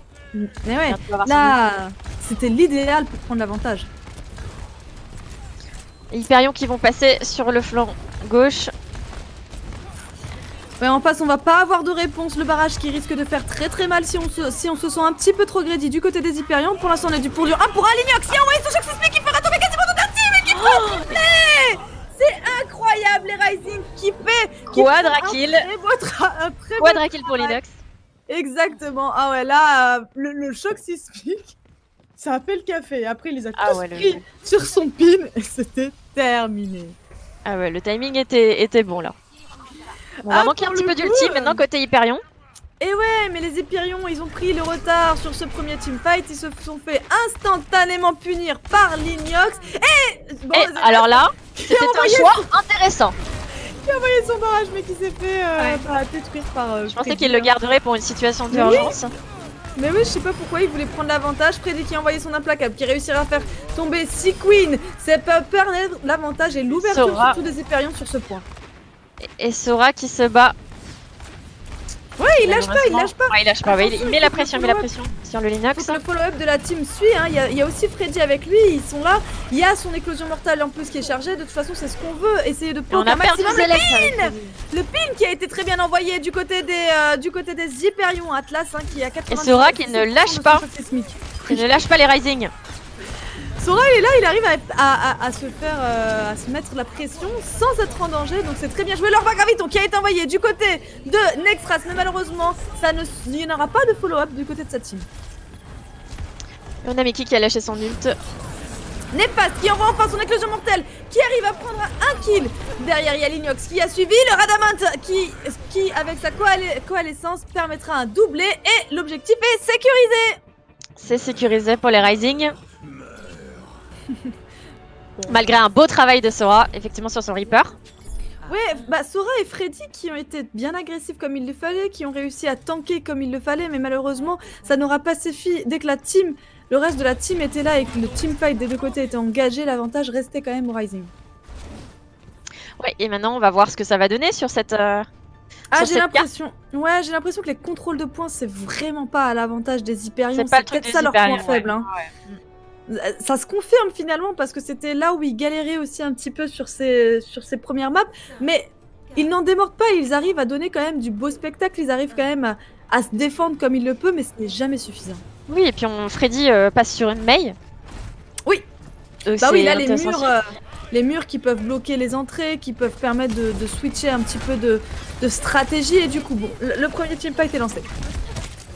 Mais ouais, là, c'était l'idéal pour prendre l'avantage. Hyperion qui vont passer sur le flanc gauche. Ouais, en face, on va pas avoir de réponse. Le barrage qui risque de faire très très mal si on se sent un petit peu trop greedy du côté des Hyperions. Pour l'instant, on est du pour dur. Ah, pour un Lignox qui a envoyé son choc sismique qui fera tomber quasiment tout un team et qui prend un triplé. C'est incroyable, les Rising qui fait Quadra-kill. Quadra-kill pour Linux. Exactement. Ah ouais, là, le choc sismique, ça a fait le café. Après, il les a tous pris sur son pin et c'était terminé. Ah ouais, le timing était bon là. On va manquer un petit peu d'ulti maintenant côté Hyperion. Et ouais, mais les Hyperions, ils ont pris le retard sur ce premier teamfight. Ils se sont fait instantanément punir par l'Ignox. Alors là, c'était un choix intéressant. Qui a envoyé son barrage mais qui s'est fait détruire par... Je pensais qu'il le garderait pour une situation d'urgence. Mais oui, je sais pas pourquoi il voulait prendre l'avantage. Freddy qui a envoyé son implacable, qui réussira à faire tomber Sequin. Ça peut perdre l'avantage et l'ouverture surtout des Hyperions sur ce point. Et Sora qui se bat. Ouais, il lâche pas, il lâche pas. Ouais, il lâche pas, il met la pression, sur le Linux. Faut que le follow-up de la team suit, hein. Il y a aussi Freddy avec lui, ils sont là. Il y a son éclosion mortale en plus qui est chargée. De toute façon, c'est ce qu'on veut, essayer de poker un maximum. Le pin qui a été très bien envoyé du côté des Hyperions. Atlas hein, qui a 80. Et Sora qui ne lâche pas. Il ne lâche pas les Rising. Sora il est là, il arrive à se mettre la pression sans être en danger, donc c'est très bien joué. L'Orba Graviton qui a été envoyé du côté de Nextras, mais malheureusement il n'y aura pas de follow-up du côté de sa team. Et on a Mickey qui a lâché son ult. Néfaste qui envoie enfin son éclosion mortelle, qui arrive à prendre un kill. Derrière il y a Linux qui a suivi, le Radamant qui avec sa coalescence permettra un doublé et l'objectif est sécurisé. C'est sécurisé pour les Rising. Malgré un beau travail de Sora, effectivement sur son Reaper. Ouais, bah Sora et Freddy qui ont été bien agressifs comme il le fallait, qui ont réussi à tanker comme il le fallait, mais malheureusement ça n'aura pas suffi. Dès que le reste de la team était là et que le teamfight des deux côtés était engagé, l'avantage restait quand même au Rising. Ouais, et maintenant on va voir ce que ça va donner sur cette... j'ai l'impression que les contrôles de points c'est vraiment pas à l'avantage des Hyperions, c'est peut-être ça leur point faible. Hein. Ouais. Ça se confirme finalement parce que c'était là où ils galéraient aussi un petit peu sur ces premières maps, mais ils n'en démordent pas, ils arrivent à donner quand même du beau spectacle, ils arrivent quand même à se défendre comme ils le peuvent, mais ce n'est jamais suffisant. Oui, et puis Freddy passe sur une Mei. Oui. Bah oui, là les murs qui peuvent bloquer les entrées, qui peuvent permettre de switcher un petit peu de stratégie, et du coup bon, le premier teamfight est lancé.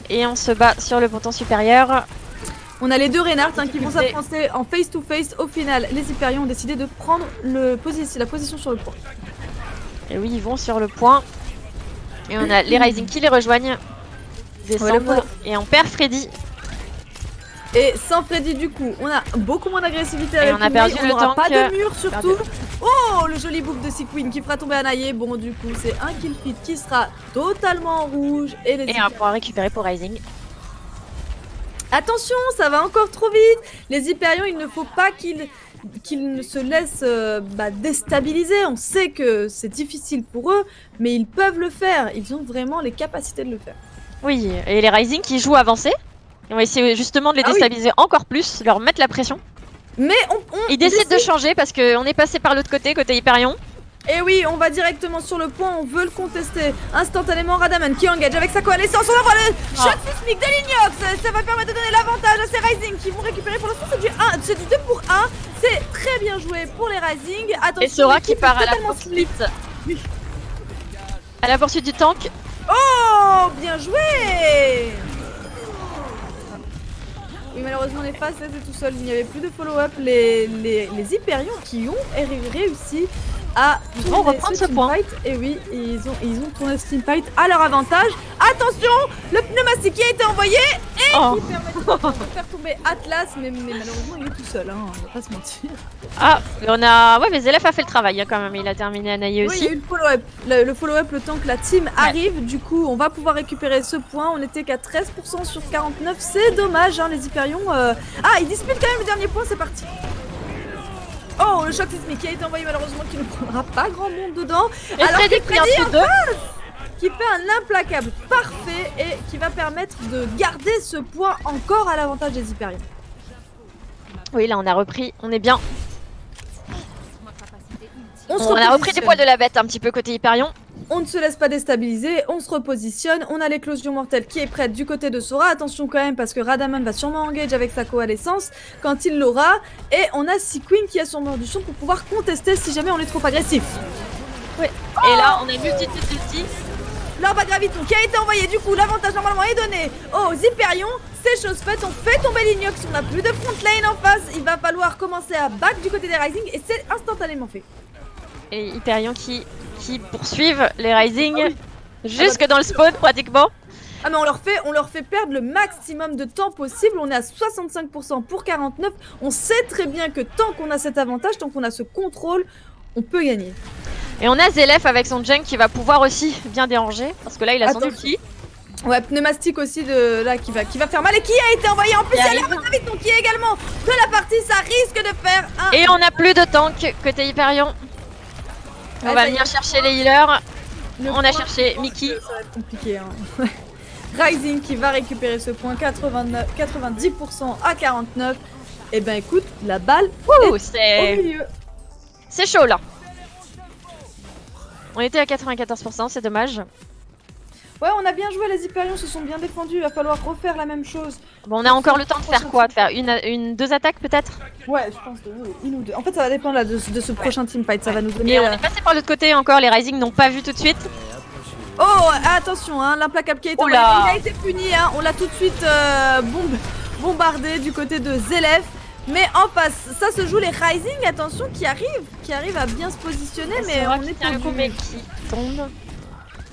Et on se bat sur le ponton supérieur. On a les deux Reinhardt qui vont s'affronter en face-to-face. Au final, les Hyperions ont décidé de prendre la position sur le point. Et oui, ils vont sur le point. Et on a les Rising qui les rejoignent. Et on perd Freddy. Et sans Freddy, du coup, on a beaucoup moins d'agressivité avec on a perdu le tank. Pas de mur surtout. Oh, le joli book de Sequin qui fera tomber Anaïe. Bon, du coup, c'est un kill feed qui sera totalement en rouge. Et un point récupéré pour Rising. Attention, ça va encore trop vite. Les Hyperions, il ne faut pas qu'ils ne se laissent déstabiliser. On sait que c'est difficile pour eux, mais ils peuvent le faire. Ils ont vraiment les capacités de le faire. Oui, et les Rising qui jouent avancés. On va essayer justement de les déstabiliser encore plus, leur mettre la pression. Mais ils décident de changer parce qu'on est passé par l'autre côté Hyperion. Et oui, on va directement sur le point, on veut le contester. Instantanément, Radaman qui engage avec sa coalescence. On envoie le choc sismique de Linux. Ça va permettre de donner l'avantage à ces Rising qui vont récupérer. Pour l'instant, c'est du 2 pour 1. C'est très bien joué pour les Rising. Attention, et Sora qui part à la poursuite. À la poursuite du tank. Oh, bien joué. Oui, malheureusement, les faces étaient tout seuls. Il n'y avait plus de follow-up. Les Hyperions qui ont réussi à reprendre ce point. Et oui, ils ont tourné ce teamfight à leur avantage. Attention, le pneumatique qui a été envoyé et qui permet de faire tomber Atlas, mais malheureusement il est tout seul, hein, on va pas se mentir. Ah, on a... Ouais, mais Zelef a fait le travail hein, quand même, il a terminé Anaïe aussi. Oui, il y a eu le follow-up, le follow-up le temps que la team arrive, du coup on va pouvoir récupérer ce point, on était qu'à 13% sur 49, c'est dommage, hein, les Hyperions... Ah, ils disputent quand même le dernier point, c'est parti. Oh, le choc sismique qui a été envoyé malheureusement, qui ne prendra pas grand monde dedans. Et alors Freddy qui fait un implacable parfait et qui va permettre de garder ce point encore à l'avantage des Hyperions. Oui, là on a repris, on est bien. On a repris des poils de la bête un petit peu côté Hyperion. On ne se laisse pas déstabiliser, on se repositionne, on a l'éclosion mortelle qui est prête du côté de Sora. Attention quand même parce que Radaman va sûrement engage avec sa coalescence quand il l'aura. Et on a Sequin qui a son mort du champ pour pouvoir contester si jamais on est trop agressif. Oui. Et là on a multi. L'Orba Graviton qui a été envoyé, du coup l'avantage normalement est donné aux Hyperions. C'est chose faite, on fait tomber Linux, on n'a plus de front lane en face. Il va falloir commencer à back du côté des Rising et c'est instantanément fait. Et Hyperion qui poursuivent les Rising jusque dans le spawn pratiquement. Ah mais on leur fait perdre le maximum de temps possible. On est à 65% pour 49. On sait très bien que tant qu'on a cet avantage, tant qu'on a ce contrôle, on peut gagner. Et on a Zelef avec son junk qui va pouvoir aussi bien déranger parce que là il a son ulti. Ouais, pneumatique aussi de là qui va faire mal et qui a été envoyé en plus. Il y a l'air vite, donc qui est également de la partie. Ça risque de faire un. Et on n'a plus de tank côté Hyperion. On va venir chercher les healers. On a cherché Mickey. Ça va être compliqué. Hein. Rising qui va récupérer ce point 90% à 49. Et ben écoute, la balle est au milieu. C'est chaud là. On était à 94%, c'est dommage. Ouais, on a bien joué, les Hyperions se sont bien défendus, il va falloir refaire la même chose. Bon, on a encore le temps de faire quoi? De faire deux attaques peut-être? Ouais, je pense une ou deux. En fait, ça va dépendre là, de ce prochain teamfight, ça va nous donner... Et on est passé par l'autre côté encore, les Rising n'ont pas vu tout de suite. Oh, attention, hein, l'implacable qui a été envoyé, il a été puni, hein, on l'a tout de suite bombardé du côté de Zelef. Mais en passe, ça se joue les Rising, attention, qui arrivent à bien se positionner, mais on est qui tombe.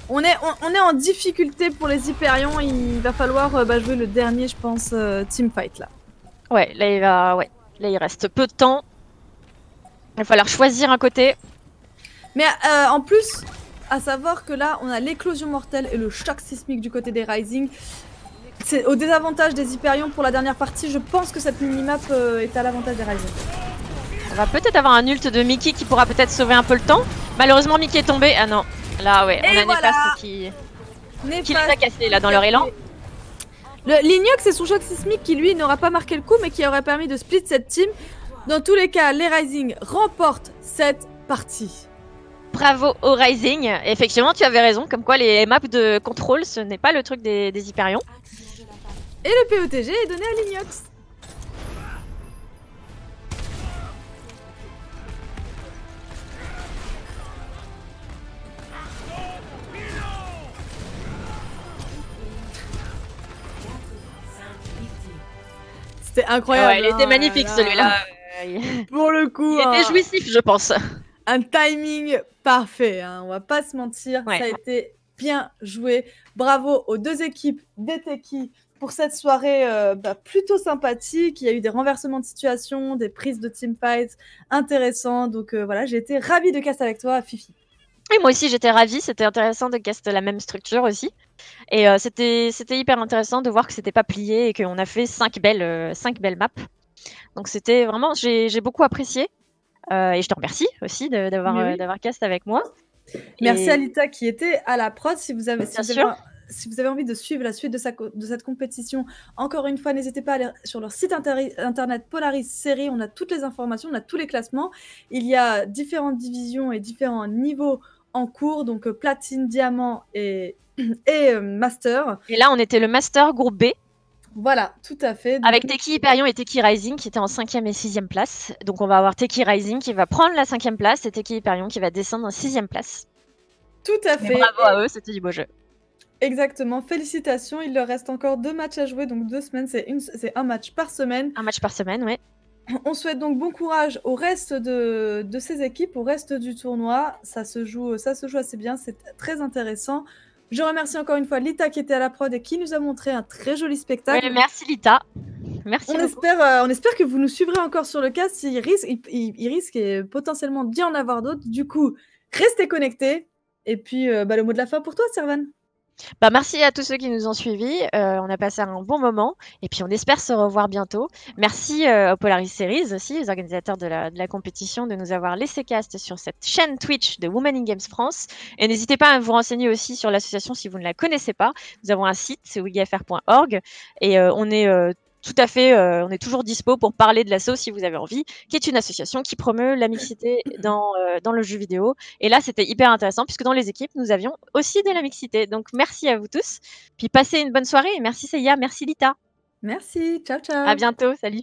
On est en difficulté pour les Hyperions, il va falloir jouer le dernier, je pense, teamfight là. Ouais, là il reste peu de temps. Il va falloir choisir un côté. Mais en plus, à savoir que là, on a l'éclosion mortelle et le choc sismique du côté des Rising. C'est au désavantage des Hyperions pour la dernière partie, je pense que cette minimap est à l'avantage des Rising. On va peut-être avoir un ult de Mickey qui pourra peut-être sauver un peu le temps. Malheureusement, Mickey est tombé. Ah non. Là, ouais, on a voilà. Néfaste qui les a cassés là dans leur élan. L'Ignox et son choc sismique qui lui n'aura pas marqué le coup mais qui aurait permis de split cette team. Dans tous les cas, les Rising remportent cette partie. Bravo aux Rising. Effectivement, tu avais raison. Comme quoi, les maps de contrôle, ce n'est pas le truc des Hyperions. Et le POTG est donné à l'Ignox. C'était incroyable. Ouais, il était magnifique celui-là. Pour le coup. Il était jouissif, je pense. Un timing parfait, hein, on va pas se mentir. Ouais. Ça a été bien joué. Bravo aux deux équipes des Techies pour cette soirée plutôt sympathique. Il y a eu des renversements de situation, des prises de teamfights intéressantes. Donc voilà, j'ai été ravie de cast avec toi, Fifi. Et moi aussi, j'étais ravie. C'était intéressant de cast la même structure aussi. Et c'était hyper intéressant de voir que c'était pas plié et qu'on a fait 5 belles maps. Donc c'était vraiment, j'ai beaucoup apprécié. Et je te remercie aussi d'avoir cast avec moi. Merci à Lita qui était à la prod. Si vous avez envie de suivre la suite de cette compétition, encore une fois, n'hésitez pas à aller sur leur site internet Polaris Série. On a toutes les informations, on a tous les classements. Il y a différentes divisions et différents niveaux en cours, donc platine, diamant et master. Et là, on était le master groupe B. Voilà, tout à fait. Donc, avec Techie Hyperion et Techie Rising qui étaient en 5e et 6e place. Donc on va avoir Techie Rising qui va prendre la 5e place et Techie Hyperion qui va descendre en 6e place. Tout à fait. Mais bravo à eux, c'était du beau jeu. Exactement, félicitations. Il leur reste encore 2 matchs à jouer, donc 2 semaines, c'est un match par semaine. Un match par semaine, ouais. On souhaite donc bon courage au reste de ces équipes, au reste du tournoi. Ça se joue assez bien, c'est très intéressant. Je remercie encore une fois Lita qui était à la prod et qui nous a montré un très joli spectacle. Ouais, merci Lita. Merci on espère que vous nous suivrez encore sur le cast. Il risque et potentiellement d'y en avoir d'autres. Du coup, restez connectés. Et puis, le mot de la fin pour toi, Servan. Merci à tous ceux qui nous ont suivis. On a passé un bon moment et puis on espère se revoir bientôt. Merci aux Polaris Series aussi, les organisateurs de la compétition, de nous avoir laissé cast sur cette chaîne Twitch de Women in Games France. Et n'hésitez pas à vous renseigner aussi sur l'association si vous ne la connaissez pas. Nous avons un site, c'est wigafr.org et on est tout à fait, on est toujours dispo pour parler de l'asso si vous avez envie, qui est une association qui promeut la mixité dans le jeu vidéo. Et là, c'était hyper intéressant puisque dans les équipes, nous avions aussi de la mixité. Donc, merci à vous tous. Puis, passez une bonne soirée. Et merci Seiya, merci Lita. Merci, ciao, ciao. À bientôt, salut.